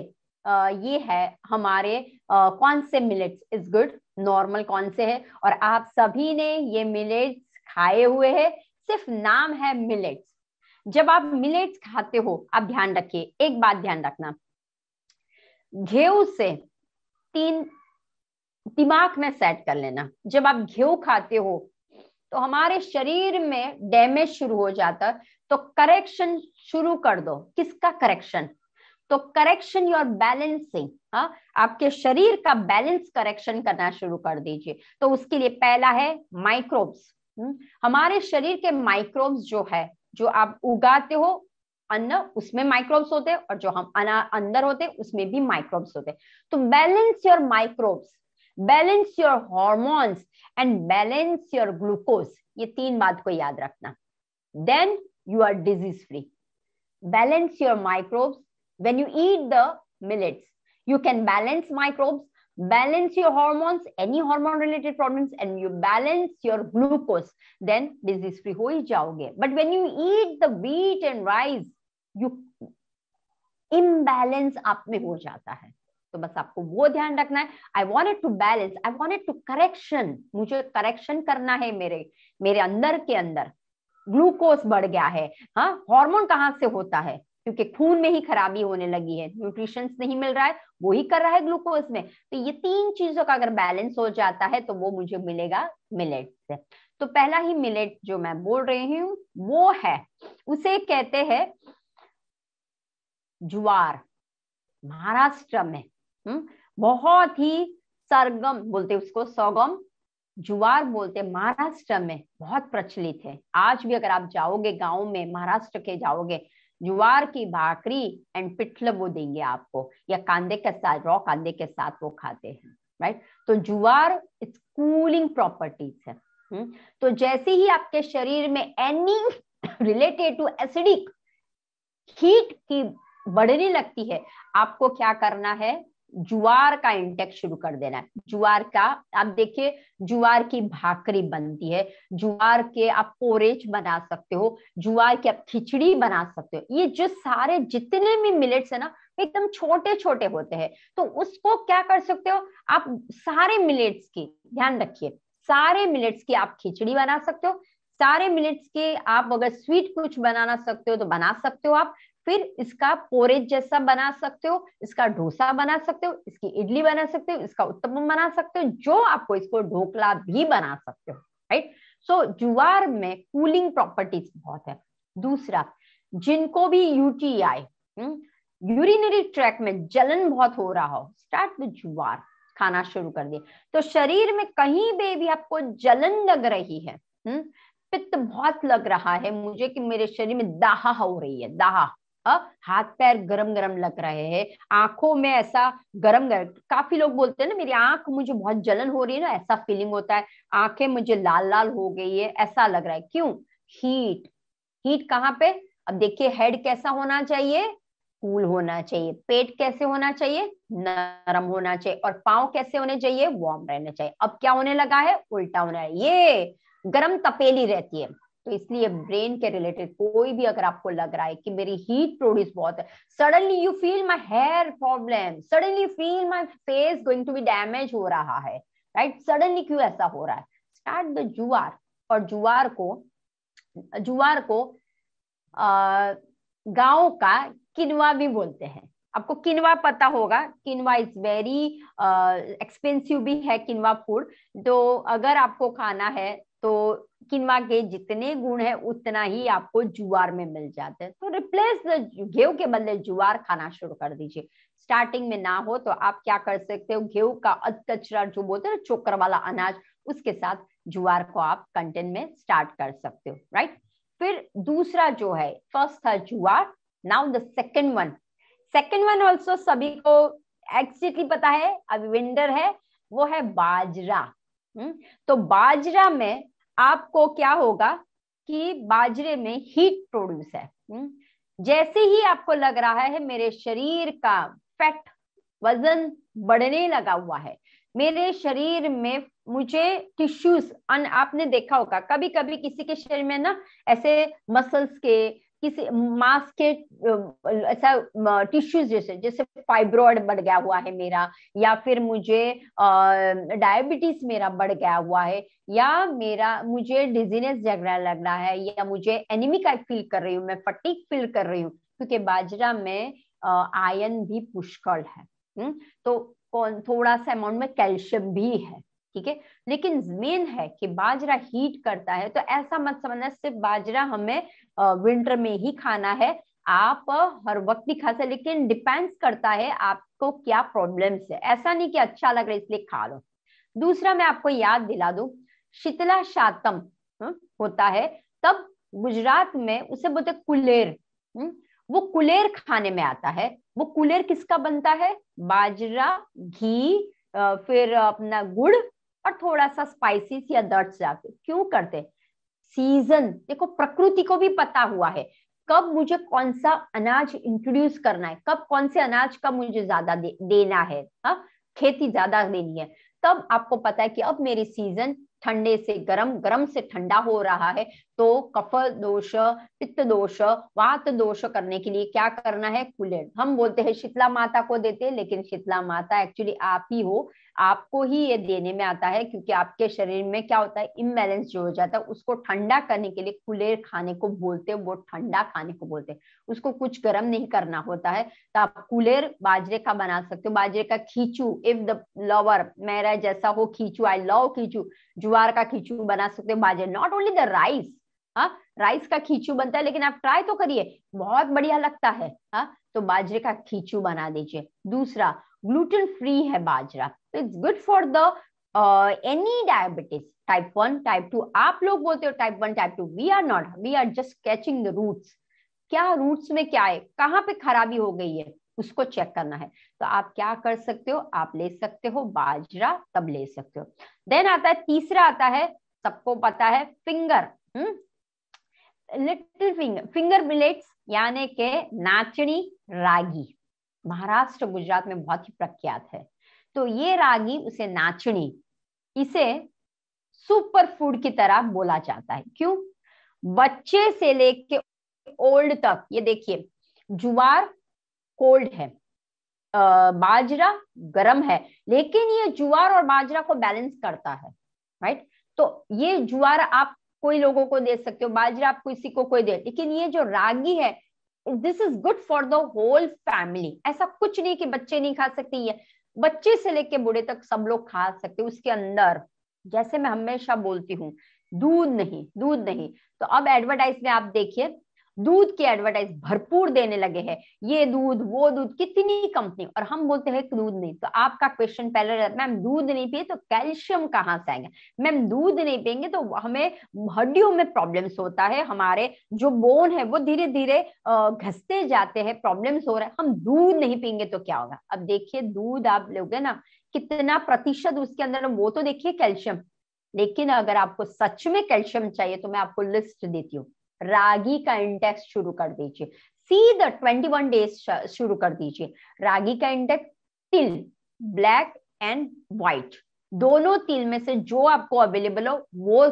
ये है हमारे, कौन से मिलेट्स इज गुड, नॉर्मल कौन से है। और आप सभी ने ये मिलेट्स खाए हुए हैं, सिर्फ नाम है मिलेट्स। जब आप मिलेट्स खाते हो, आप ध्यान रखिए, एक बात ध्यान रखना, गेहूं से 3 दिमाग में सेट कर लेना, जब आप गेहूं खाते हो तो हमारे शरीर में डैमेज शुरू हो जाता है, तो करेक्शन शुरू कर दो। किसका करेक्शन? तो करेक्शन योर बैलेंसिंग, हाँ, आपके शरीर का बैलेंस करेक्शन करना शुरू कर दीजिए। तो उसके लिए पहला है माइक्रोब्स। हमारे शरीर के माइक्रोब्स जो है, जो आप उगाते हो अन्न, उसमें माइक्रोब्स होते हैं, और जो हम अंदर होते हैं उसमें भी माइक्रोब्स होते हैं। तो balance your microbes, balance your hormones and balance your glucose, ये 3 बात को याद रखना, then you are disease free. Balance your microbes, when you eat the millets you can balance microbes, balance your hormones, any hormone related problems, and you balance your glucose, then disease free हो ही जाओगे। but when you eat the wheat and rice you imbalance आप में हो जाता है। तो बस आपको वो ध्यान रखना है, I wanted to balance, I wanted to correction, मुझे करेक्शन करना है मेरे अंदर के अंदर ग्लूकोज बढ़ गया है। हाँ, हार्मोन कहाँ से होता है? क्योंकि खून में ही खराबी होने लगी है, न्यूट्रिशन नहीं मिल रहा है, वो ही कर रहा है ग्लूकोज में। तो ये 3 चीजों का अगर बैलेंस हो जाता है तो वो मुझे मिलेगा मिलेट से। तो पहला ही मिलेट जो मैं बोल रही हूँ वो है, उसे कहते हैं ज्वार। महाराष्ट्र में बहुत ही सरगम बोलते उसको, सौगम ज्वार बोलते, महाराष्ट्र में बहुत प्रचलित है। आज भी अगर आप जाओगे गांव में, महाराष्ट्र के जाओगे, ज्वार की भाकरी एंड पिठल वो देंगे आपको, या कांदे के साथ, रॉ कांदे के साथ वो खाते हैं, राइट। तो ज्वार इट्स कूलिंग प्रॉपर्टीज है। तो जैसे ही आपके शरीर में any related to acidic heat की बढ़ने लगती है, आपको क्या करना है, ज्वार का इंटेक शुरू कर देना है। ज्वार का आप देखिए, ज्वार की भाकरी बनती है, ज्वार के आप पोरेज बना सकते हो, ज्वार की आप खिचड़ी बना सकते हो। ये जो सारे जितने भी मिलेट्स है ना, एकदम छोटे छोटे होते हैं। तो उसको क्या कर सकते हो आप, सारे मिलेट्स की ध्यान रखिए, सारे मिलेट्स की आप खिचड़ी बना सकते हो, सारे मिलेट्स के आप अगर स्वीट कुछ बनाना सकते हो तो बना सकते हो आप। फिर इसका पोरेज जैसा बना सकते हो, इसका डोसा बना सकते हो, इसकी इडली बना सकते हो, इसका उत्तपम बना सकते हो, जो आपको इसको ढोकला भी बना सकते हो, राइट। सो ज्वार में कूलिंग प्रॉपर्टीज बहुत है। दूसरा, जिनको भी यूटीआई, यूरिनरी ट्रैक में जलन बहुत हो रहा हो, स्टार्ट विद ज्वार, खाना शुरू कर दिए। तो शरीर में कहीं भी आपको जलन लग रही है, पित्त बहुत लग रहा है मुझे कि मेरे शरीर में दाह हो रही है, दाह, हाथ पैर गरम गरम लग रहे हैं, आंखों में ऐसा गरम गरम, काफी लोग बोलते हैं ना मेरी आंख मुझे बहुत जलन हो रही है ना, ऐसा फीलिंग होता है, आंखें मुझे लाल लाल हो गई है, ऐसा लग रहा है, क्यों? हीट। हीट कहाँ पे? अब देखिए, हेड कैसा होना चाहिए? कूल होना चाहिए। पेट कैसे होना चाहिए? नरम होना चाहिए। और पांव कैसे होने चाहिए? वार्म रहने चाहिए। अब क्या होने लगा है? उल्टा होना है, ये गरम तपेली रहती है। तो इसलिए ब्रेन के रिलेटेड कोई भी अगर आपको लग रहा है कि मेरी हीट प्रोड्यूस बहुत है, suddenly you feel my hair problem, suddenly feel my face going to be damage हो रहा है, राइट, सडनली क्यों ऐसा हो रहा है? स्टार्ट द जुआर। और जुआर को गांव का किनवा भी बोलते हैं। आपको किनवा पता होगा, किनवा इज वेरी एक्सपेंसिव भी है किनवा फूड। तो अगर आपको खाना है तो किनवा के जितने गुण है उतना ही आपको जुआर में मिल जाते हैं। तो रिप्लेस द गेहूं के बदले जुआर खाना शुरू कर दीजिए। स्टार्टिंग में ना हो तो आप क्या कर सकते हो, गेहूं का अध कचरा जो बोलते हैं चोकर वाला अनाज, उसके साथ जुआर को आप कंटेंट में स्टार्ट कर सकते हो, राइट। फिर दूसरा जो है, फर्स्ट था जुआर, now the second one also सभी को एक्चुअली पता है, अभी विंटर है, वो है बाजरा। तो बाजरा में आपको क्या होगा कि बाजरे में हीट प्रोड्यूस है। जैसे ही आपको लग रहा है मेरे शरीर का फैट, वजन बढ़ने लगा हुआ है, मेरे शरीर में मुझे टिश्यूज, आपने देखा होगा कभी कभी किसी के शरीर में ना ऐसे मसल्स के, किसी मांस के ऐसा टिश्यूज, जैसे जैसे फाइब्रॉइड बढ़ गया हुआ है मेरा, या फिर मुझे डायबिटीज मेरा बढ़ गया हुआ है, या मुझे डिजीनेस झगड़ा लग रहा है, या मुझे एनीमिक फील कर रही हूँ, मैं फटीग फील कर रही हूँ, क्योंकि बाजरा में आयरन भी पुष्कल है। तो थोड़ा सा अमाउंट में कैल्शियम भी है, ठीक है। लेकिन मेन है कि बाजरा हीट करता है, तो ऐसा मत समझना सिर्फ बाजरा हमें विंटर में ही खाना है, आप हर वक्त भी खा सकते, लेकिन डिपेंड्स करता है आपको क्या प्रॉब्लम्स है। ऐसा नहीं कि अच्छा लग रहा है इसलिए खा लो। दूसरा मैं आपको याद दिला दूं, शीतला शातम होता है, तब गुजरात में उसे बोलते कुलेर। वो कुलेर खाने में आता है। वो कुलेर किसका बनता है? बाजरा, घी, फिर अपना गुड़ और थोड़ा सा स्पाइसेस या दर्द जाके। क्यों करते? सीजन देखो, प्रकृति को भी पता हुआ है कब मुझे कौन सा अनाज इंट्रोड्यूस करना है, कब कौन से अनाज का मुझे ज्यादा देना है, खेती ज्यादा देनी है। तब आपको पता है कि अब मेरी सीजन ठंडे से गरम, गरम से ठंडा हो रहा है, तो कफ दोष, पित्त दोष, वात दोष करने के लिए क्या करना है? कुलेर। हम बोलते हैं शीतला माता को देते हैं, लेकिन शीतला माता एक्चुअली आप ही हो, आपको ही ये देने में आता है, क्योंकि आपके शरीर में क्या होता है, इम्बैलेंस जो हो जाता है, उसको ठंडा करने के लिए कुलेर खाने को बोलते हैं, वो ठंडा खाने को बोलते हैं, उसको कुछ गर्म नहीं करना होता है। तो आप कुलेर बाजरे का बना सकते हो। बाजरे का खींचू, इफ द लवर, मेरा जैसा हो खींचू, आई लव खींचू, ज्वार का खींचू बना सकते हो। बाजरे, not only the rice, rice का खींचू बनता है, लेकिन आप ट्राई तो करिए, बहुत बढ़िया लगता है। तो बाजरे का खींचू बना दीजिए। दूसरा, ग्लूटेन फ्री है बाजरा, तो it's good for the any diabetes, type 1, type 2। आप लोग बोलते हो type 1, type 2, we are not, we are just catching the roots. क्या रूट्स में क्या है, कहाँ पे खराबी हो गई है, उसको चेक करना है। तो आप क्या कर सकते हो, आप ले सकते हो बाजरा, तब ले सकते हो। देन आता है तीसरा, आता है, सबको पता है, फिंगर, लिटिल फिंगर मिलेट्स, यानी के नाचनी रागी, महाराष्ट्र गुजरात में बहुत ही प्रख्यात है। तो ये रागी, उसे नाचनी, इसे सुपर फूड की तरह बोला जाता है। क्यों? बच्चे से लेके ओल्ड तक, ये देखिए, जुआर कोल्ड है, बाजरा गरम है, लेकिन ये जुआर और बाजरा को बैलेंस करता है, राइट। तो ये जुआर आप कोई लोगों को दे सकते हो, बाजरा आप किसी को कोई दे, लेकिन ये जो रागी है this is good for the whole family. ऐसा कुछ नहीं कि बच्चे नहीं खा सकते, ये बच्चे से लेके बूढ़े तक सब लोग खा सकते। उसके अंदर जैसे मैं हमेशा बोलती हूँ, दूध नहीं, दूध नहीं। तो अब एडवर्टाइज में आप देखिए, दूध की एडवर्टाइज भरपूर देने लगे हैं, ये दूध वो दूध, कितनी कंपनी, और हम बोलते हैं दूध नहीं। तो आपका क्वेश्चन पहले रहता है, मैम दूध नहीं पिए तो कैल्शियम कहाँ से आएंगे? मैम दूध नहीं पियेंगे तो हमें हड्डियों में प्रॉब्लम्स होता है, हमारे जो बोन है वो धीरे धीरे घसते जाते हैं, प्रॉब्लम्स हो रहा है। हम दूध नहीं पियेंगे तो क्या होगा? अब देखिए दूध आप लोगे ना, कितना प्रतिशत उसके अंदर, वो तो देखिए कैल्शियम। लेकिन अगर आपको सच में कैल्शियम चाहिए तो मैं आपको लिस्ट देती हूँ, रागी का इंटेक्स शुरू कर दीजिए, सीधा 21 डेज शुरू कर दीजिए। रागी का इंटेक्स, तिल ब्लैक एंड व्हाइट, दोनों तिल में से जो आपको अवेलेबल हो वो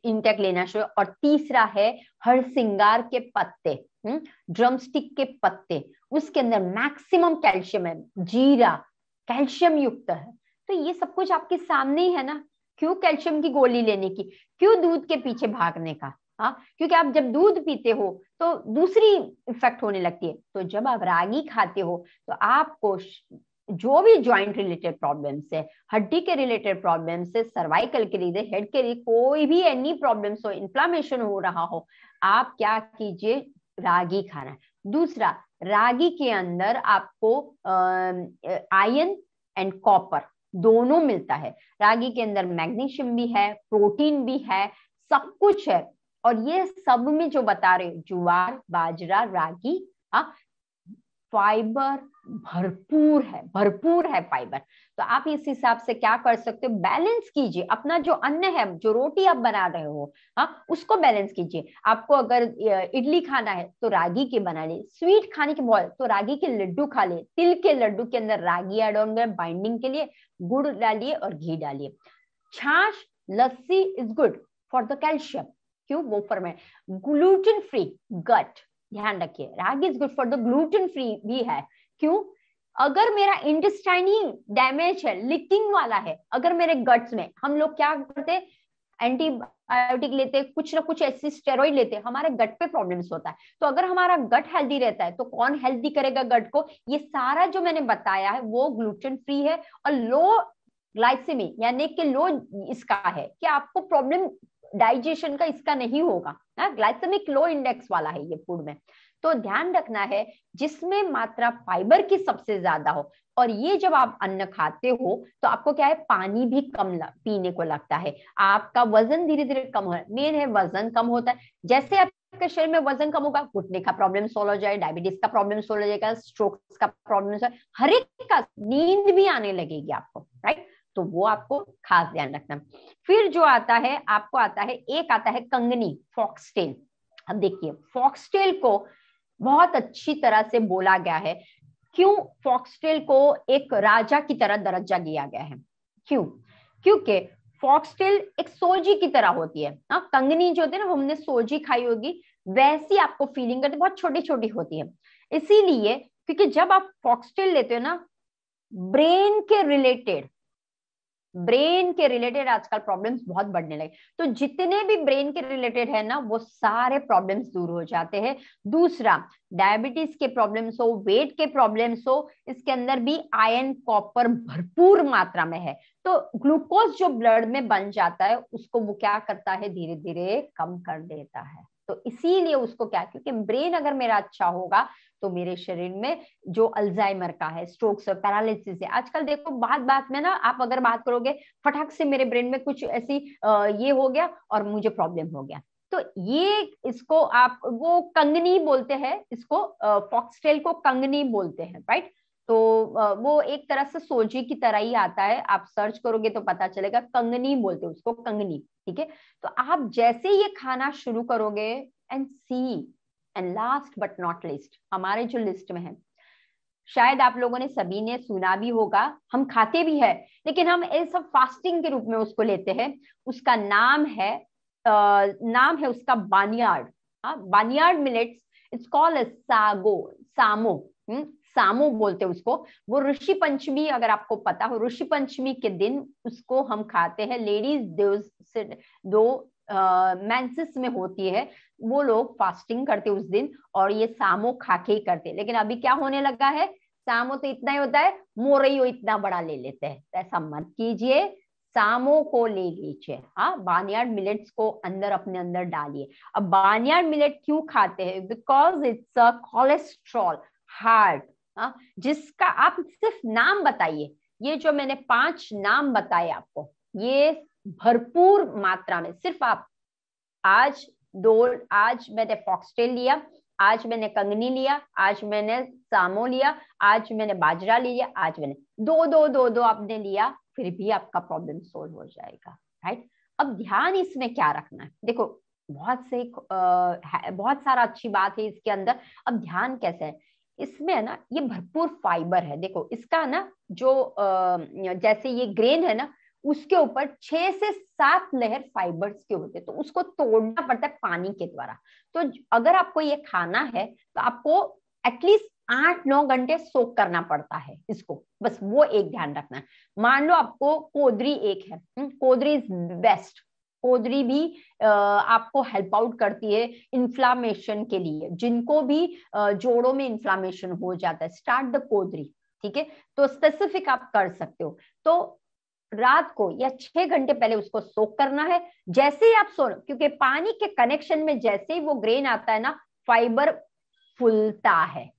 इंटेक लेना चाहिए। और तीसरा है हरसिंगार के पत्ते, ड्रमस्टिक के पत्ते, उसके अंदर मैक्सिमम कैल्शियम है। जीरा कैल्शियम युक्त है। तो ये सब कुछ आपके सामने ही है ना, क्यों कैल्शियम की गोली लेने की, क्यों दूध के पीछे भागने का? हाँ, क्योंकि आप जब दूध पीते हो तो दूसरी इफेक्ट होने लगती है। तो जब आप रागी खाते हो तो आपको जो भी ज्वाइंट रिलेटेड प्रॉब्लम्स है, हड्डी के रिलेटेड प्रॉब्लम्स है, सर्वाइकल के लिए, हेड के लिए, कोई भी एनी प्रॉब्लम्स हो, इन्फ्लामेशन हो रहा हो, आप क्या कीजिए, रागी खाना है। दूसरा, रागी के अंदर आपको आयरन एंड कॉपर दोनों मिलता है। रागी के अंदर मैग्नीशियम भी है, प्रोटीन भी है, सब कुछ है। और ये सब में जो बता रहे, ज्वार बाजरा रागी, फाइबर भरपूर है, भरपूर है फाइबर। तो आप इस हिसाब से क्या कर सकते हो, बैलेंस कीजिए अपना जो अन्न है, जो रोटी आप बना रहे हो, उसको बैलेंस कीजिए। आपको अगर इडली खाना है तो रागी के बना ले, स्वीट खाने के बहुत तो रागी के लड्डू खा ले, तिल के लड्डू के अंदर रागी ऐड ऑन कर बाइंडिंग के लिए, गुड़ डालिए और घी डालिए। Chaas lassi is good for the calcium, क्यों? वो फॉर्मेट ग्लूटेन फ्री गट, ध्यान रखिए, ragi is good for the gluten free भी है। क्यों? अगर मेरा इंटेस्टाइन ही डैमेज है, लीकिंग वाला है, अगर मेरे गट्स में, हम लोग क्या करते, एंटीबायोटिक लेते, कुछ ना कुछ ऐसी स्टेरॉइड लेते, हमारे गट पे प्रॉब्लम्स होता है। तो अगर हमारा गट हेल्दी रहता है तो कौन हेल्दी करेगा गट को? ये सारा जो मैंने बताया है वो ग्लूटेन फ्री है और लो ग्लाइसेमी यानी कि लो इसका है कि आपको प्रॉब्लम डाइजेशन का इसका नहीं होगा। ग्लाइसेमिक लो इंडेक्स वाला है ये फूड में। तो ध्यान रखना है जिसमें मात्रा फाइबर की सबसे ज्यादा हो। और ये जब आप अन्न खाते हो तो आपको क्या है, पानी भी कम पीने को लगता है, आपका वजन धीरे धीरे कम हो रहा है। मेन है वजन कम होता है, जैसे आपके शरीर में वजन कम होगा, घुटने का प्रॉब्लम सोल्व हो जाए, डायबिटीज का प्रॉब्लम सोल्व हो जाएगा, स्ट्रोक का प्रॉब्लम, हर एक का, नींद भी आने लगेगी आपको, राइट? तो वो आपको खास ध्यान रखना। फिर जो आता है, आपको आता है, एक आता है कंगनी, फॉक्सटेल। अब देखिए फॉक्सटेल को बहुत अच्छी तरह से बोला गया है। क्यों फॉक्सटेल को एक राजा की तरह दर्जा दिया गया है? क्यों? क्योंकि फॉक्सटेल एक सोजी की तरह होती है। कंगनी जो होती है ना, हमने सोजी खाई होगी, वैसी आपको फीलिंग करती, बहुत छोटी छोटी होती है। इसीलिए क्योंकि जब आप फॉक्सटेल लेते हो ना, ब्रेन के रिलेटेड आजकल प्रॉब्लम्स बहुत बढ़ने लगे। तो जितने भी ब्रेन के रिलेटेड है ना, वो सारे प्रॉब्लम्स दूर हो जाते हैं। दूसरा, डायबिटीज के प्रॉब्लम्स हो, वेट के प्रॉब्लम्स हो, इसके अंदर भी आयरन कॉपर भरपूर मात्रा में है। तो ग्लूकोज जो ब्लड में बन जाता है उसको वो क्या करता है, धीरे धीरे कम कर देता है। तो इसीलिए उसको क्या, क्योंकि ब्रेन अगर मेरा अच्छा होगा तो मेरे शरीर में जो अल्जाइमर का है, स्ट्रोक्स है, पैरालिसिस है, आजकल देखो बात बात में ना, आप अगर बात करोगे फटाक से मेरे ब्रेन में कुछ ऐसी ये हो गया और मुझे प्रॉब्लम हो गया। तो ये इसको आप वो कंगनी बोलते हैं, इसको फॉक्सटेल को कंगनी बोलते हैं, राइट? तो वो एक तरह से सोजी की तरह ही आता है, आप सर्च करोगे तो पता चलेगा, कंगनी बोलते हैं उसको, कंगनी। ठीक है, तो आप जैसे ये खाना शुरू करोगे, and see, and last but not least, हमारे जो लिस्ट में है, शायद आप लोगों ने सभी ने सुना भी होगा, हम खाते भी है, लेकिन हम ऐसा फास्टिंग के रूप में उसको लेते हैं। उसका नाम है उसका बानियार्ड, बानियार्ड मिलेट्स, इट्स कॉल्ड सामो, सामो बोलते हैं उसको। वो ऋषि पंचमी, अगर आपको पता हो, ऋषि पंचमी के दिन उसको हम खाते हैं। लेडीज दो मेंसेस में होती है वो लोग फास्टिंग करते उस दिन और ये सामो खा के ही करते। लेकिन अभी क्या होने लगा है, सामो तो इतना ही होता है, मोरइयो इतना बड़ा ले लेते हैं। तो ऐसा मत कीजिए, सामो को ले लीजिए। हाँ, बार्नयार्ड मिलेट्स को अंदर अपने अंदर डालिए। अब बार्नयार्ड मिलेट क्यों खाते हैं? Because it's a cholesterol heart. हाँ, जिसका आप सिर्फ नाम बताइए, ये जो मैंने 5 नाम बताए आपको, ये भरपूर मात्रा में, सिर्फ आप आज आज मैंने फॉक्सटेल लिया, आज मैंने कंगनी लिया, आज मैंने सामो लिया, आज मैंने बाजरा लिया, आज मैंने दो दो दो दो आपने लिया, फिर भी आपका प्रॉब्लम सोल्व हो जाएगा। राइट। अब ध्यान इसमें क्या रखना है, देखो बहुत सारा अच्छी बात है इसके अंदर। अब ध्यान कैसे है इसमें, है ना, ये भरपूर फाइबर है। देखो इसका ना जो जैसे ये ग्रेन है ना, उसके ऊपर 6 से 7 लेयर फाइबर्स के होते हैं, तो उसको तोड़ना पड़ता है पानी के द्वारा। तो अगर आपको ये खाना है तो आपको एटलीस्ट 8-9 घंटे सोक करना पड़ता है इसको, बस वो एक ध्यान रखना है। मान लो आपको कोदरी एक है, कोदरी इज बेस्ट। कोदरी भी आपको हेल्प आउट करती है इन्फ्लामेशन के लिए, जिनको भी जोड़ों में इन्फ्लामेशन हो जाता है, स्टार्ट द कोदरी। ठीक है, तो स्पेसिफिक आप कर सकते हो। तो रात को या 6 घंटे पहले उसको सोक करना है। जैसे ही आप क्योंकि पानी के कनेक्शन में जैसे ही वो ग्रेन आता है ना, फाइबर फूलता है,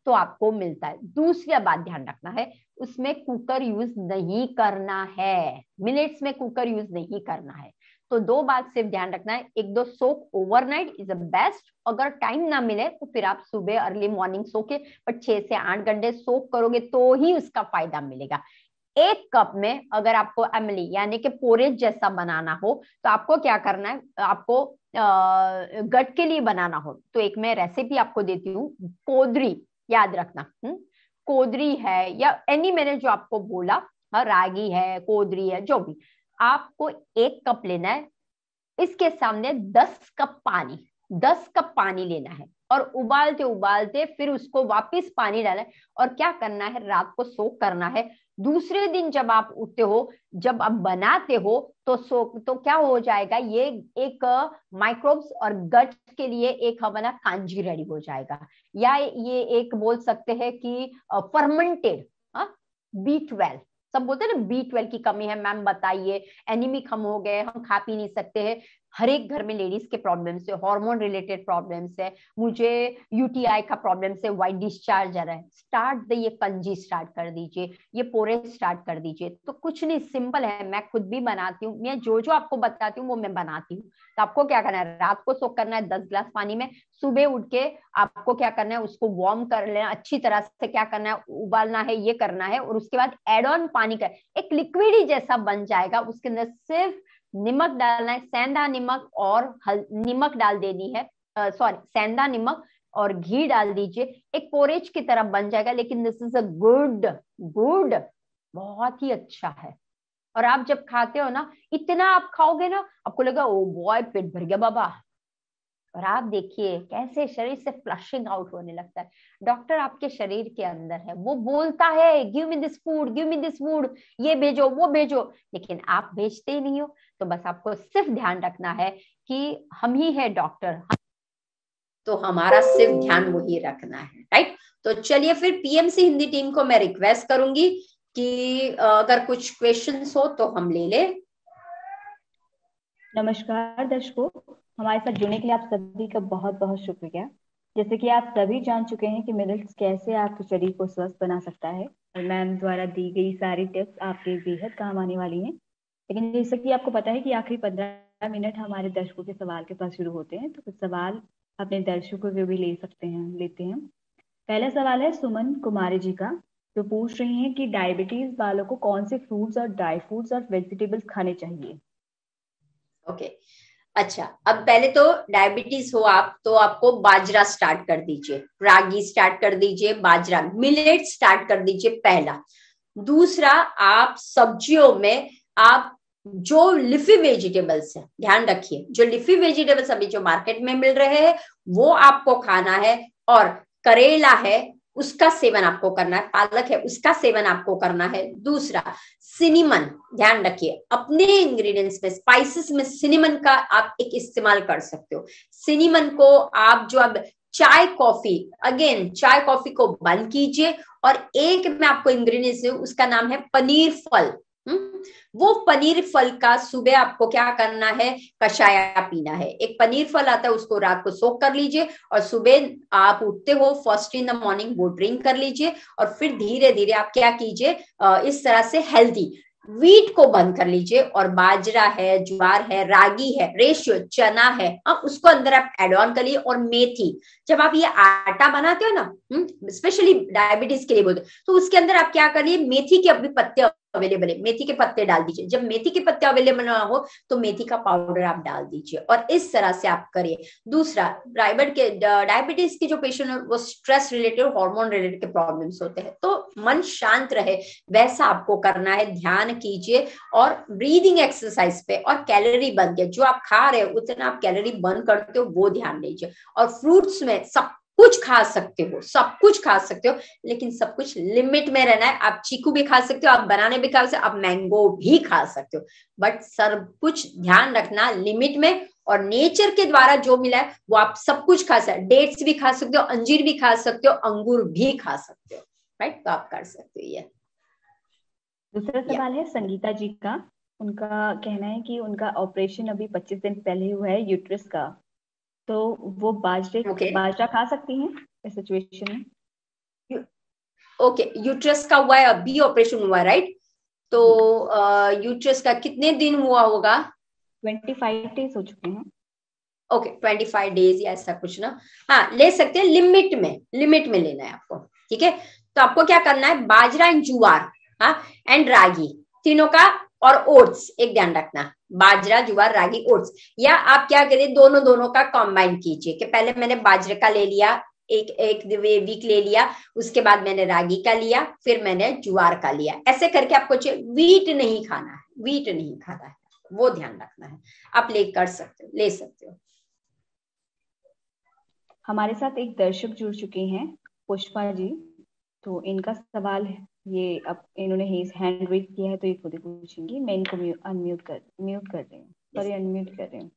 तो आपको मिलता है। दूसरी बात ध्यान रखना है, उसमें कुकर यूज नहीं करना है, मिलेट्स में कुकर यूज नहीं करना है। तो 2 बात सिर्फ ध्यान रखना है, 1-2 सोक ओवरनाइट इज द बेस्ट। अगर टाइम ना मिले तो फिर आप सुबह अर्ली मॉर्निंग सोके, पर 6 से 8 घंटे सोक करोगे तो ही उसका फायदा मिलेगा। 1 कप में अगर आपको एमली यानी कि पोरेज जैसा बनाना हो तो आपको क्या करना है, आपको गट के लिए बनाना हो तो एक मैं रेसिपी आपको देती हूँ। कोदरी याद रखना, कोदरी है या एनी, मैंने जो आपको बोला, रागी है, कोदरी है, जो भी, आपको 1 कप लेना है। इसके सामने 10 कप पानी, 10 कप पानी लेना है और उबालते उबालते फिर उसको वापस पानी डालना है। और क्या करना है, रात को सोक करना है। दूसरे दिन जब आप उठते हो, जब आप बनाते हो तो क्या हो जाएगा, ये एक माइक्रोब्स और गट के लिए एक हमारा कांजी रेडी हो जाएगा, या ये एक बोल सकते हैं कि फर्मेंटेड B12। सब बोलते हैं ना B12 की कमी है मैम बताइए, एनीमिक हम हो गए, हम खा पी नहीं सकते हैं। हर एक घर में लेडीज के प्रॉब्लम्स है, हार्मोन रिलेटेड प्रॉब्लम्स है, मुझे यूटीआई का प्रॉब्लम से, वाइट डिस्चार्ज आ रहा है, स्टार्ट ये कंजी स्टार्ट कर दीजिए, ये पोरे स्टार्ट कर दीजिए। तो कुछ नहीं, सिंपल है, मैं खुद भी बनाती हूँ, मैं जो जो आपको बताती हूँ वो मैं बनाती हूँ। तो आपको क्या करना है, रात को सोक करना है 10 ग्लास पानी में, सुबह उठ के आपको क्या करना है, उसको वार्म कर लेना अच्छी तरह से, क्या करना है, उबालना है, ये करना है, और उसके बाद एड ऑन पानी का एक लिक्विड ही जैसा बन जाएगा। उसके अंदर सिर्फ नमक डालना है, सेंधा नमक, और नमक डाल देनी है, सॉरी सेंधा नमक और घी डाल दीजिए, एक पोरेज की तरह बन जाएगा। लेकिन this is a good good, बहुत ही अच्छा है। और आप जब खाते हो ना, इतना आप खाओगे ना, आपको लगेगा ओ बॉय पेट भर गया बाबा। और आप देखिए कैसे शरीर से फ्लशिंग आउट होने लगता है। डॉक्टर आपके शरीर के अंदर है, वो बोलता है give me this food, give me this food, ये भेजो वो भेजो, लेकिन आप भेजते ही नहीं हो। तो बस आपको सिर्फ ध्यान रखना है कि हम ही है डॉक्टर, तो हमारा सिर्फ ध्यान वही रखना है। राइट। तो चलिए फिर पीएमसी हिंदी टीम को मैं रिक्वेस्ट करूंगी कि अगर कुछ क्वेश्चंस हो तो हम ले ले। नमस्कार दर्शकों, हमारे साथ जुड़ने के लिए आप सभी का बहुत बहुत शुक्रिया। जैसे कि आप सभी जान चुके हैं कि मिलेट्स कैसे आपके शरीर को स्वस्थ बना सकता है, और मैम द्वारा दी गई सारी टिप्स आपके बेहद काम आने वाली हैं। लेकिन जैसे कि आपको पता है कि आखिरी 15 मिनट हमारे दर्शकों के सवाल के साथ शुरू होते हैं, तो कुछ सवाल अपने दर्शकों के भी लेते हैं। पहला सवाल है सुमन कुमारी जी का, जो पूछ रही हैं कि डायबिटीज वालों को कौन से फ्रूट्स और ड्राई फ्रूट्स और वेजिटेबल्स खाने चाहिए। ओके अच्छा, अब पहले तो डायबिटीज हो आप तो आपको बाजरा स्टार्ट कर दीजिए, रागी स्टार्ट कर दीजिए, बाजरा मिलेट स्टार्ट कर दीजिए, पहला। दूसरा, आप सब्जियों में आप जो लिफी वेजिटेबल्स है, ध्यान रखिए, जो लिफी वेजिटेबल्स अभी जो मार्केट में मिल रहे हैं वो आपको खाना है। और करेला है, उसका सेवन आपको करना है, पालक है उसका सेवन आपको करना है। दूसरा, सिनेमन, ध्यान रखिए अपने इंग्रेडिएंट्स में, स्पाइसेस में सिनेमन का आप एक इस्तेमाल कर सकते हो। सिनेमन को आप जो अब चाय कॉफी, अगेन चाय कॉफी को बंद कीजिए, और एक मैं आपको इंग्रेडिएंट्स दूं, उसका नाम है पनीर फल। वो पनीर फल का सुबह आपको क्या करना है, कषाया पीना है। एक पनीर फल आता है, उसको रात को सोक कर लीजिए, और सुबह आप उठते हो फर्स्ट इन द मॉर्निंग वो ड्रिंक कर लीजिए, और फिर धीरे धीरे आप क्या कीजिए, इस तरह से हेल्दी वीट को बंद कर लीजिए, और बाजरा है, ज्वार है, रागी है, रेशियो चना है, उसको अंदर आप एड ऑन करिए। और मेथी, जब आप ये आटा बनाते हो ना, स्पेशली डायबिटीज के लिए बोलते, तो उसके अंदर आप क्या करिए, मेथी के अभी पत्ते अवेलेबल है, मेथी के पत्ते डाल दीजिए। जब मेथी के पत्ते अवेलेबल ना हो तो मेथी का पाउडर आप डाल दीजिए, और इस तरह से आप करिए। दूसरा, डायबिटीज के जो पेशेंट है वो स्ट्रेस रिलेटेड, हार्मोन रिलेटेड के प्रॉब्लम्स होते हैं, तो मन शांत रहे वैसा आपको करना है, ध्यान कीजिए। और ब्रीदिंग एक्सरसाइज पे, और कैलोरी बर्न, जो आप खा रहे हो उतना आप कैलोरी बर्न करते हो वो ध्यान दीजिए। और फ्रूट्स में सब कुछ खा सकते हो, सब कुछ खा सकते हो, लेकिन सब कुछ लिमिट में रहना है। आप चीकू भी खा सकते हो, आप बनाने भी खा सकते हो, आप मैंगो भी खा सकते हो, बट सब कुछ ध्यान रखना लिमिट में। और नेचर के द्वारा जो मिला है वो आप सब कुछ खा सकते हो, डेट्स भी खा सकते हो, अंजीर भी खा सकते हो, अंगूर भी खा सकते हो, राइट। तो आप कर सकते हो ये। दूसरा सवाल है संगीता जी का। उनका कहना है कि उनका ऑपरेशन अभी 25 दिन पहले हुआ है यूट्रस का, तो वो बाजरा खा सकती हैं इस सिचुएशन में? ओके, यूट्रस का हुआ है, अभी ऑपरेशन हुआ है, राइट। तो यूट्रस का कितने दिन हुआ होगा? 25 डेज हो चुके हैं। ओके, 25 डेज या ऐसा कुछ ना। हाँ, ले सकते हैं, लिमिट में, लिमिट में लेना है आपको, ठीक है। तो आपको क्या करना है, बाजरा एंड जुआर, हाँ, एंड रागी, तीनों का, और ओट्स, एक ध्यान रखना, बाजरा जुआर रागी ओट्स। या आप क्या करिए, दोनों दोनों का कंबाइन कीजिए, कि पहले मैंने बाजरे का ले लिया, एक वीक ले लिया, उसके बाद मैंने रागी का लिया, फिर मैंने जुआर का लिया, ऐसे करके आपको वीट नहीं खाना है, वीट नहीं खाना है, वो ध्यान रखना है। आप ले सकते हो। हमारे साथ एक दर्शक जुड़ चुके हैं, पुष्पा जी। तो इनका सवाल है, ये अब इन्होंने हैंड रेज किया है तो ये खुद ही पूछेंगी। मैं इनको म्यूट कर रही हूँ, सॉरी अनम्यूट कर रही हूँ।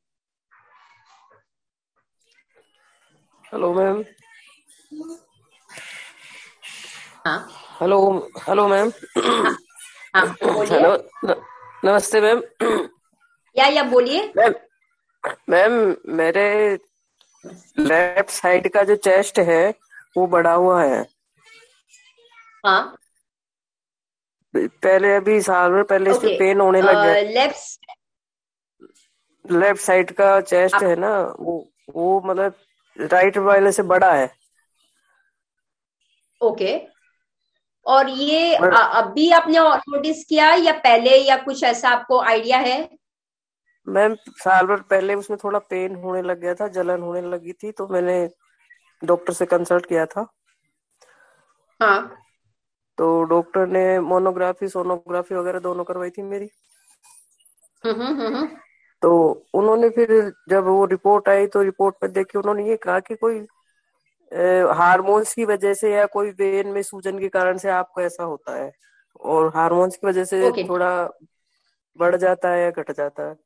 Hello ma'am. हाँ हेलो हेलो मैम। हाँ हाँ, बोलिए। हेलो, नमस्ते मैम। या बोलिए। मैम, मैम मेरे लेफ्ट साइड का जो चेस्ट है वो बढ़ा हुआ है। हाँ, पहले अभी साल भर पहले ओके, इसमें पेन होने लग गया। लेफ्ट साइड का चेस्ट है ना, वो मतलब राइट वाले से बड़ा है। ओके, और ये और अभी आपने नोटिस किया या पहले, या कुछ ऐसा आपको आइडिया है? मैम साल भर पहले उसमें थोड़ा पेन होने लग गया था, जलन होने लगी थी, तो मैंने डॉक्टर से कंसल्ट किया था। हाँ, तो डॉक्टर ने मोनोग्राफी सोनोग्राफी वगैरह दोनों करवाई थी मेरी। हम्म। तो उन्होंने फिर जब वो रिपोर्ट आई तो रिपोर्ट में देख के उन्होंने ये कहा कि कोई हार्मोन्स की वजह से या कोई वेन में सूजन के कारण से आपको ऐसा होता है, और हार्मोन्स की वजह से ओके थोड़ा बढ़ जाता है या घट जाता है,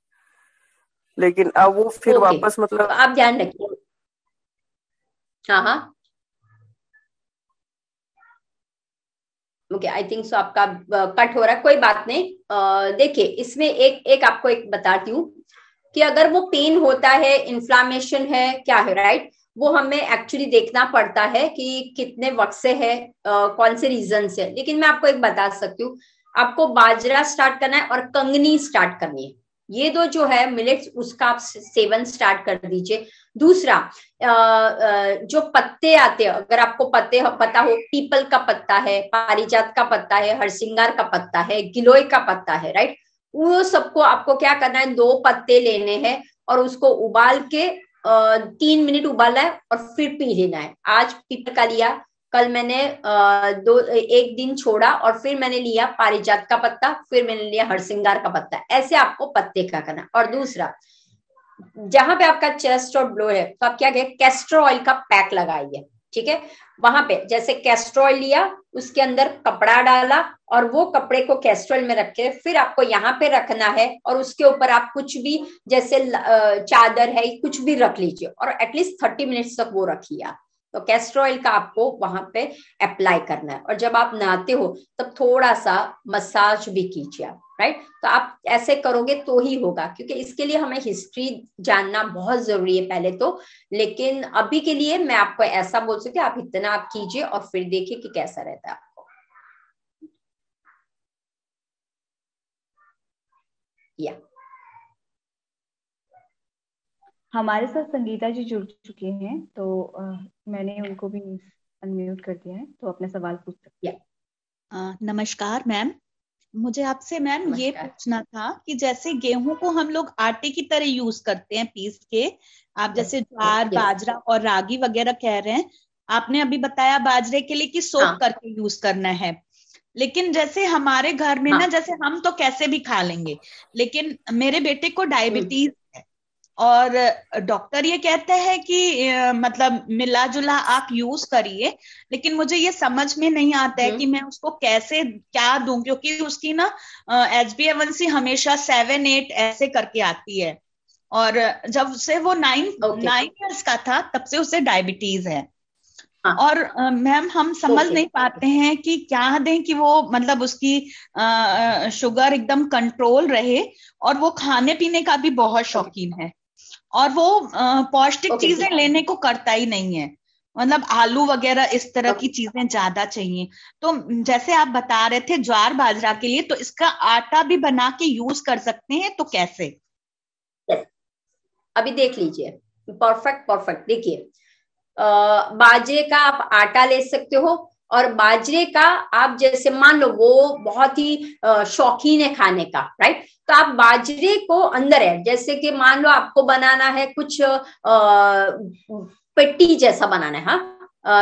लेकिन अब वो फिर ओके, वापस तो मतलब। आप ध्यान रखिए। हाँ हाँ, ओके, आई थिंक सो आपका कट हो रहा है, कोई बात नहीं। देखिए, इसमें एक एक आपको एक बताती हूँ, कि अगर वो पेन होता है, इन्फ्लामेशन है, क्या है, राइट, वो हमें एक्चुअली देखना पड़ता है कि कितने वक्त से है, कौन से रीजन से। लेकिन मैं आपको एक बता सकती हूँ, आपको बाजरा स्टार्ट करना है और कंगनी स्टार्ट करनी है, ये दो जो है मिलेट्स, उसका आप सेवन स्टार्ट कर दीजिए। दूसरा, जो पत्ते आते हैं, अगर आपको पत्ते पता हो, पीपल का पत्ता है, पारिजात का पत्ता है, हरसिंगार का पत्ता है, गिलोय का पत्ता है, राइट, वो सबको आपको क्या करना है, 2 पत्ते लेने हैं, और उसको उबाल के 3 मिनट उबालना है, और फिर पी लेना है। आज पीपल का लिया, कल मैंने एक दिन छोड़ा, और फिर मैंने लिया पारिजात का पत्ता, फिर मैंने लिया हरसिंगार का पत्ता, ऐसे आपको पत्ते का करना। और दूसरा, जहां पे आपका चेस्ट और ब्लो है, तो आप क्या करें, कैस्टर ऑयल का पैक लगाइए, ठीक है। वहां पे जैसे कैस्ट्रॉल लिया, उसके अंदर कपड़ा डाला और वो कपड़े को कैस्ट्रॉल में रख के फिर आपको यहाँ पे रखना है, और उसके ऊपर आप कुछ भी जैसे चादर है कुछ भी रख लीजिए और एटलीस्ट 30 मिनट्स तक वो रखिए आप। तो कैस्टर ऑयल का आपको वहां पे अप्लाई करना है, और जब आप नहाते हो तब थोड़ा सा मसाज भी कीजिए आप, राइट। तो आप ऐसे करोगे तो ही होगा, क्योंकि इसके लिए हमें हिस्ट्री जानना बहुत जरूरी है पहले तो। लेकिन अभी के लिए मैं आपको ऐसा बोल सकती हूँ, आप इतना आप कीजिए और फिर देखिए कि कैसा रहता है आपको। या हमारे साथ संगीता जी जुड़ चुके हैं, तो मैंने उनको भी अनम्यूट कर दिया है, तो अपने सवाल पूछ सकते हैं। नमस्कार मैम, मुझे आपसे मैम ये पूछना था कि जैसे गेहूं को हम लोग आटे की तरह यूज करते हैं पीस के, आप जैसे ज्वार बाजरा और रागी वगैरह कह रहे हैं, आपने अभी बताया बाजरे के लिए कि सोक करके यूज करना है, लेकिन जैसे हमारे घर में ना, जैसे हम तो कैसे भी खा लेंगे, लेकिन मेरे बेटे को डायबिटीज है और डॉक्टर ये कहते हैं कि मतलब मिला जुला आप यूज करिए, लेकिन मुझे ये समझ में नहीं आता है कि मैं उसको कैसे क्या दूं, क्योंकि उसकी ना HbA1c हमेशा 7-8 ऐसे करके आती है, और जब से वो 9 ईयर्स का था तब से उसे डायबिटीज है। और मैम हम समझ नहीं पाते हैं कि क्या दें कि वो मतलब उसकी शुगर एकदम कंट्रोल रहे, और वो खाने पीने का भी बहुत शौकीन है, और वो पौष्टिक चीजें लेने को करता ही नहीं है, मतलब आलू वगैरह इस तरह की चीजें ज्यादा चाहिए। तो जैसे आप बता रहे थे ज्वार बाजरा के लिए, तो इसका आटा भी बना के यूज कर सकते हैं, तो कैसे? अभी देख लीजिए, परफेक्ट देखिए, बाजरे का आप आटा ले सकते हो, और बाजरे का आप जैसे मान लो वो बहुत ही शौकीन है खाने का, राइट। तो आप बाजरे को अंदर है, जैसे कि मान लो आपको बनाना है कुछ पेटी जैसा बनाना है, हाँ,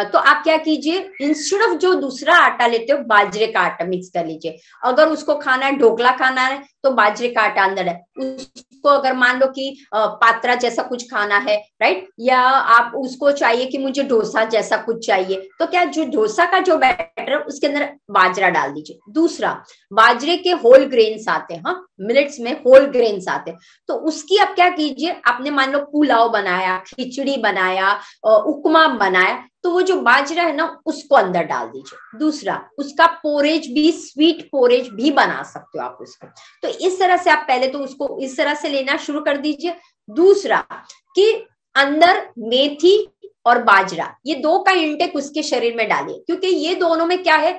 तो आप क्या कीजिए, इंस्टेड ऑफ जो दूसरा आटा लेते हो बाजरे का आटा मिक्स कर लीजिए। अगर उसको खाना है ढोकला खाना है तो बाजरे का आटा अंदर है, उसको अगर मान लो कि पात्रा जैसा कुछ खाना है, राइट, या आप उसको चाहिए कि मुझे डोसा जैसा कुछ चाहिए, तो क्या जो डोसा का जो बैटर है उसके अंदर बाजरा डाल दीजिए। दूसरा, बाजरे के होल ग्रेन्स आते हैं, हाँ, मिलेट्स में होल ग्रेन्स आते हैं, तो उसकी आप क्या कीजिए, आपने मान लो पुलाव बनाया, खिचड़ी बनाया, उपमा बनाया, तो वो जो बाजरा है ना उसको अंदर डाल दीजिए। दूसरा, उसका पोरेज भी, स्वीट पोरेज भी बना सकते हो आप उसको। तो इस तरह से आप पहले तो उसको इस तरह से लेना शुरू कर दीजिए। दूसरा कि अंदर मेथी और बाजरा, ये दो का इंटेक उसके शरीर में डालिए, क्योंकि ये दोनों में क्या है,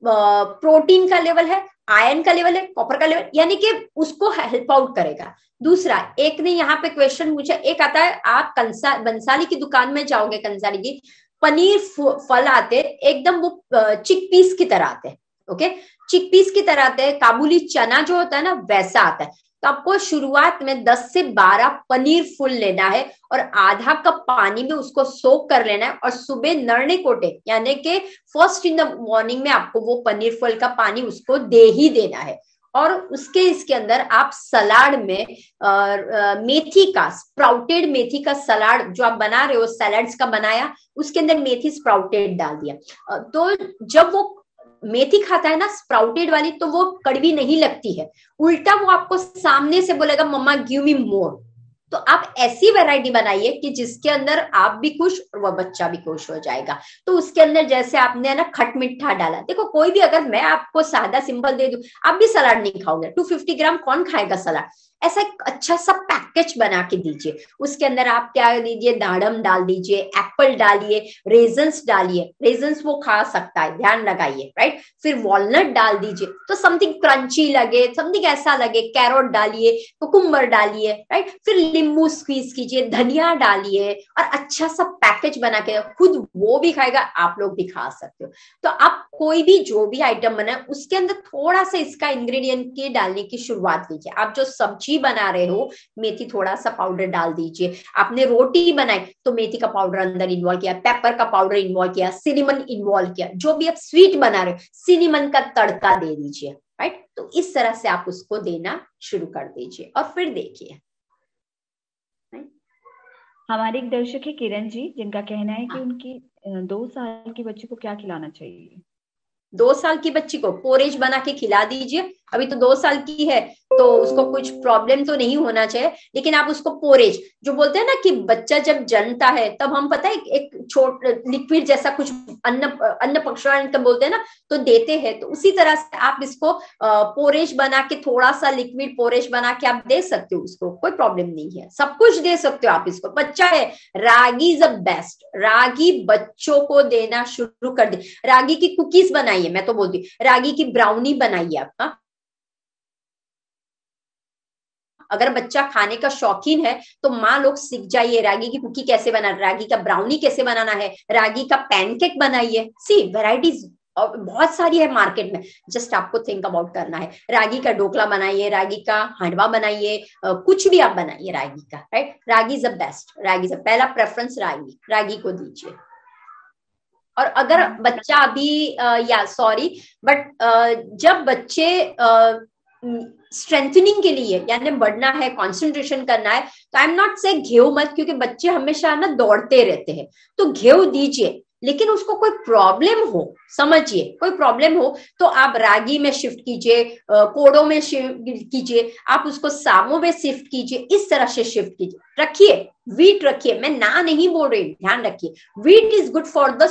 प्रोटीन का लेवल है, आयरन का लेवल है, कॉपर का लेवल, यानी कि उसको हेल्प आउट करेगा। दूसरा, एक ने यहाँ पे क्वेश्चन पूछा, एक आता है, आप बंसाली की दुकान में जाओगे, कंसाली की, पनीर फल आते एकदम वो चिकपीस की तरह आते हैं, ओके, चिकपीस की तरह आते हैं, काबुली चना जो होता है ना वैसा आता है। तो आपको शुरुआत में 10 से 12 पनीर फुल लेना है और आधा कप पानी में उसको सोक कर लेना है, और सुबह नरने कोटे यानी कि फर्स्ट इन द मॉर्निंग में आपको वो पनीर फुल का पानी उसको दे ही देना है। और उसके इसके अंदर आप सलाद में मेथी का, स्प्राउटेड मेथी का सलाद जो आप बना रहे हो, सैलड्स का बनाया, उसके अंदर मेथी स्प्राउटेड डाल दिया। तो जब वो मेथी खाता है ना स्प्राउटेड वाली, तो वो कड़वी नहीं लगती है, उल्टा वो आपको सामने से बोलेगा मम्मा गिव मी मोर। तो आप ऐसी वैरायटी बनाइए कि जिसके अंदर आप भी खुश और वह बच्चा भी खुश हो जाएगा। तो उसके अंदर जैसे आपने ना खट मिठा डाला, देखो कोई भी अगर मैं आपको सादा सिंपल दे दूं, आप भी सलाद नहीं खाओगे, 250 ग्राम कौन खाएगा सलाद। ऐसा एक अच्छा सा पैकेज बना के दीजिए। उसके अंदर आप क्या दीजिए, दाड़म डाल दीजिए, एप्पल डालिए, रेजन्स डालिए, रेजन्स वो खा सकता है, ध्यान लगाइए, राइट। फिर वॉलनट डाल दीजिए तो समथिंग क्रंची लगे, समथिंग ऐसा लगे, कैरोट डालिए, कुकुम्बर डालिए, राइट। फिर नींबू स्क्वीज कीजिए, धनिया डालिए, और अच्छा सा पैकेज बना के, खुद वो भी खाएगा, आप लोग भी खा सकते हो। तो आप कोई भी जो भी आइटम बनाए उसके अंदर थोड़ा सा इसका इंग्रेडिएंट के डालने की शुरुआत कीजिए। आप जो सब्जी बना रहे हो, मेथी थोड़ा सा पाउडर डाल दीजिए। आपने रोटी बनाई तो मेथी का पाउडर अंदर इन्वॉल्व किया, पेपर का पाउडर इन्वॉल्व किया, सिनेमन इन्वॉल्व किया, जो भी आप स्वीट बना रहे हो सिनेमन का तड़का दे दीजिए, राइट। तो इस तरह से आप उसको देना शुरू कर दीजिए और फिर देखिए। हमारे एक दर्शक है किरण जी, जिनका कहना है कि उनकी 2 साल की बच्ची को क्या खिलाना चाहिए। 2 साल की बच्ची को पोरेज बना के खिला दीजिए। अभी तो 2 साल की है तो उसको कुछ प्रॉब्लम तो नहीं होना चाहिए, लेकिन आप उसको पोरेज, जो बोलते हैं ना कि बच्चा जब जन्मता है तब हम पता है एक छोट लिक्विड जैसा कुछ अन्न पक्षान बोलते हैं ना, तो देते हैं, तो उसी तरह से आप इसको पोरेज बना के, थोड़ा सा लिक्विड पोरेज बना के आप दे सकते हो उसको, कोई प्रॉब्लम नहीं है, सब कुछ दे सकते हो आप इसको। बच्चा है, रागी इज द बेस्ट, रागी बच्चों को देना शुरू कर दे। रागी की कुकीज बनाइए, मैं तो बोलती हूँ रागी की ब्राउनी बनाइए आप। अगर बच्चा खाने का शौकीन है तो माँ लोग सीख जाइए रागी की कुकी कैसे बनाना, रागी का ब्राउनी कैसे बनाना है, रागी का पैनकेक बनाइए। सी वेराइटीज बहुत सारी है मार्केट में, जस्ट आपको थिंक अबाउट करना है। रागी का ढोकला बनाइए, रागी का हांडवा बनाइए, कुछ भी आप बनाइए रागी का, right. Ragi is the best, ragi से पहला प्रेफरेंस रागी को दीजिए। और अगर बच्चा अभी बट जब बच्चे स्ट्रेंथनिंग के लिए यानी बढ़ना है, कंसंट्रेशन करना है, तो आई एम नॉट से घेव मत, क्योंकि बच्चे हमेशा ना दौड़ते रहते हैं, तो घेव दीजिए, लेकिन उसको कोई प्रॉब्लम हो, समझिए कोई प्रॉब्लम हो तो आप रागी में शिफ्ट कीजिए, कोडो में शिफ्ट कीजिए, आप उसको सामो में शिफ्ट कीजिए, इस तरह से शिफ्ट कीजिए। रखिए वीट रखिए, मैं ना नहीं बोल रही, ध्यान रखिए, wheat is good for the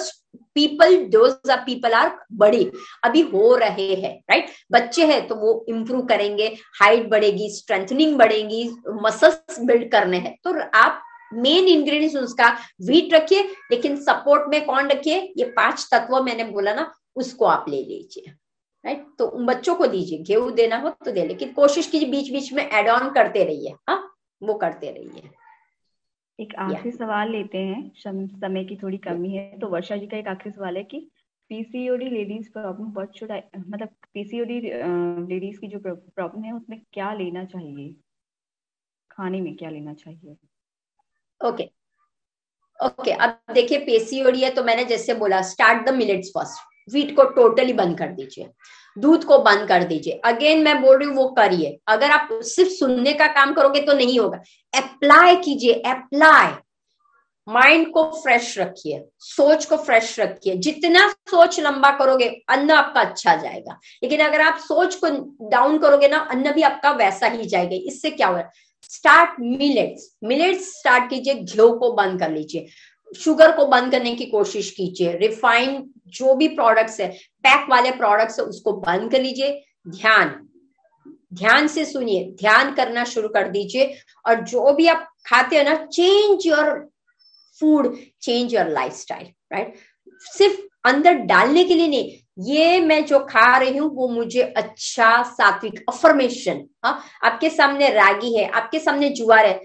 people, those are people are बड़े अभी हो रहे हैं, राइट। बच्चे हैं तो वो इंप्रूव करेंगे, हाइट बढ़ेगी, स्ट्रेंथनिंग बढ़ेगी, मसल्स बिल्ड करने हैं, तो आप मेन इंग्रेडिएंट्स उसका वीट रखिए, लेकिन सपोर्ट में कौन रखिए, ये 5 तत्व मैंने बोला ना, उसको आप ले लीजिए, राइट। तो उन बच्चों को दीजिए, गेहूं देना हो तो दे, लेकिन कोशिश कीजिए बीच बीच में एड ऑन करते रहिए, हाँ वो करते रहिए। एक आखिरी सवाल लेते हैं, समय की थोड़ी कमी है, तो वर्षा जी का एक आखिरी सवाल है कि PCOD ladies problem, what should I, मतलब पीसीओडी लेडीज की जो प्रॉब्लम है उसमें क्या लेना चाहिए, खाने में क्या लेना चाहिए। ओके, अब देखिए पीसीओडी है तो मैंने जैसे बोला, start the millets first, wheat को टोटली बंद कर दीजिए, दूध को बंद कर दीजिए। अगेन मैं बोल रही हूँ वो करिए, अगर आप सिर्फ सुनने का काम करोगे तो नहीं होगा, अप्लाई कीजिए, अप्लाई। माइंड को फ्रेश रखिए, सोच को फ्रेश रखिए, जितना सोच लंबा करोगे अन्न आपका अच्छा जाएगा, लेकिन अगर आप सोच को डाउन करोगे ना, अन्न भी आपका वैसा ही जाएगा। इससे क्या होगा, स्टार्ट मिलेट्स स्टार्ट कीजिए, घी को बंद कर लीजिए, शुगर को बंद करने की कोशिश कीजिए, रिफाइंड जो भी प्रोडक्ट्स है, पैक वाले प्रोडक्ट्स है, उसको बंद कर लीजिए। ध्यान से सुनिए, ध्यान करना शुरू कर दीजिए, और जो भी आप खाते हैं ना, change your food, change your lifestyle, right. सिर्फ अंदर डालने के लिए नहीं, ये मैं जो खा रही हूँ वो मुझे अच्छा, सात्विक, अफर्मेशन। हाँ, आपके सामने रागी है, आपके सामने ज्वार है,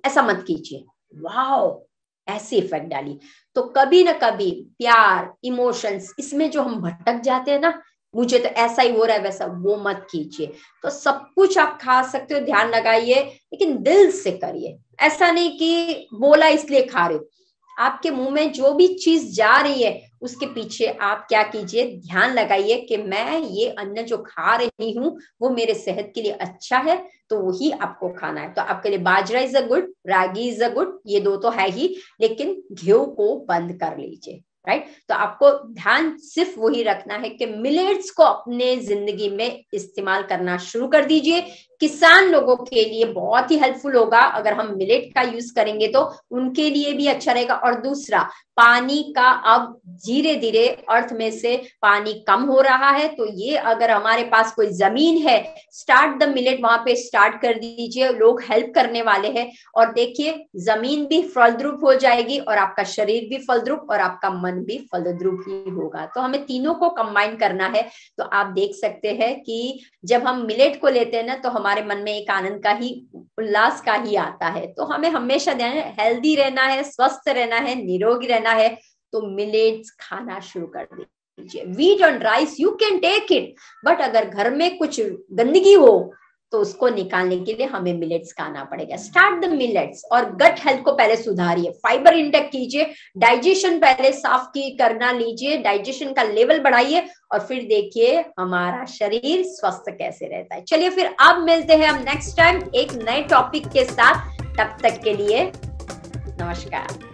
ऐसा मत कीजिए, वाओ ऐसे इफेक्ट डालिए। तो कभी ना कभी प्यार, इमोशंस, इसमें जो हम भटक जाते हैं ना, मुझे तो ऐसा ही हो रहा है वैसा, वो मत कीजिए। तो सब कुछ आप खा सकते हो, ध्यान लगाइए, लेकिन दिल से करिए, ऐसा नहीं कि बोला इसलिए खा रहे हो। आपके मुंह में जो भी चीज जा रही है उसके पीछे आप क्या कीजिए, ध्यान लगाइए कि मैं ये अन्न जो खा रही हूँ वो मेरे सेहत के लिए अच्छा है, तो वही आपको खाना है। तो आपके लिए bajra is a good, ragi is a good, ये दो तो है ही, लेकिन घी को बंद कर लीजिए, राइट। तो आपको ध्यान सिर्फ वही रखना है कि मिलेट्स को अपने जिंदगी में इस्तेमाल करना शुरू कर दीजिए। किसान लोगों के लिए बहुत ही हेल्पफुल होगा अगर हम मिलेट का यूज करेंगे, तो उनके लिए भी अच्छा रहेगा। और दूसरा, पानी का अब धीरे धीरे अर्थ में से पानी कम हो रहा है, तो ये अगर हमारे पास कोई जमीन है, स्टार्ट द मिलेट, वहां पे स्टार्ट कर दीजिए, लोग हेल्प करने वाले हैं, और देखिए जमीन भी फलद्रुप हो जाएगी, और आपका शरीर भी फलद्रुप, और आपका मन भी फलद्रुप ही होगा। तो हमें तीनों को कंबाइन करना है। तो आप देख सकते हैं कि जब हम मिलेट को लेते हैं ना, तो हमारे मन में एक आनंद का ही, उल्लास का ही आता है। तो हमें हमेशा ध्यान हेल्दी रहना है, स्वस्थ रहना है, निरोगी रहना है, तो मिलेट्स खाना शुरू कर दीजिए। Wheat and rice you can take it, but अगर घर में कुछ गंदगी हो तो उसको निकालने के लिए हमें मिलेट्स खाना पड़ेगा। स्टार्ट द मिलेट्स, और गट हेल्थ को पहले सुधारिए, फाइबर इंटेक कीजिए, डाइजेशन पहले साफ करना लीजिए, डाइजेशन का लेवल बढ़ाइए, और फिर देखिए हमारा शरीर स्वस्थ कैसे रहता है। चलिए फिर अब मिलते हैं हम नेक्स्ट टाइम एक नए टॉपिक के साथ, तब तक के लिए नमस्कार।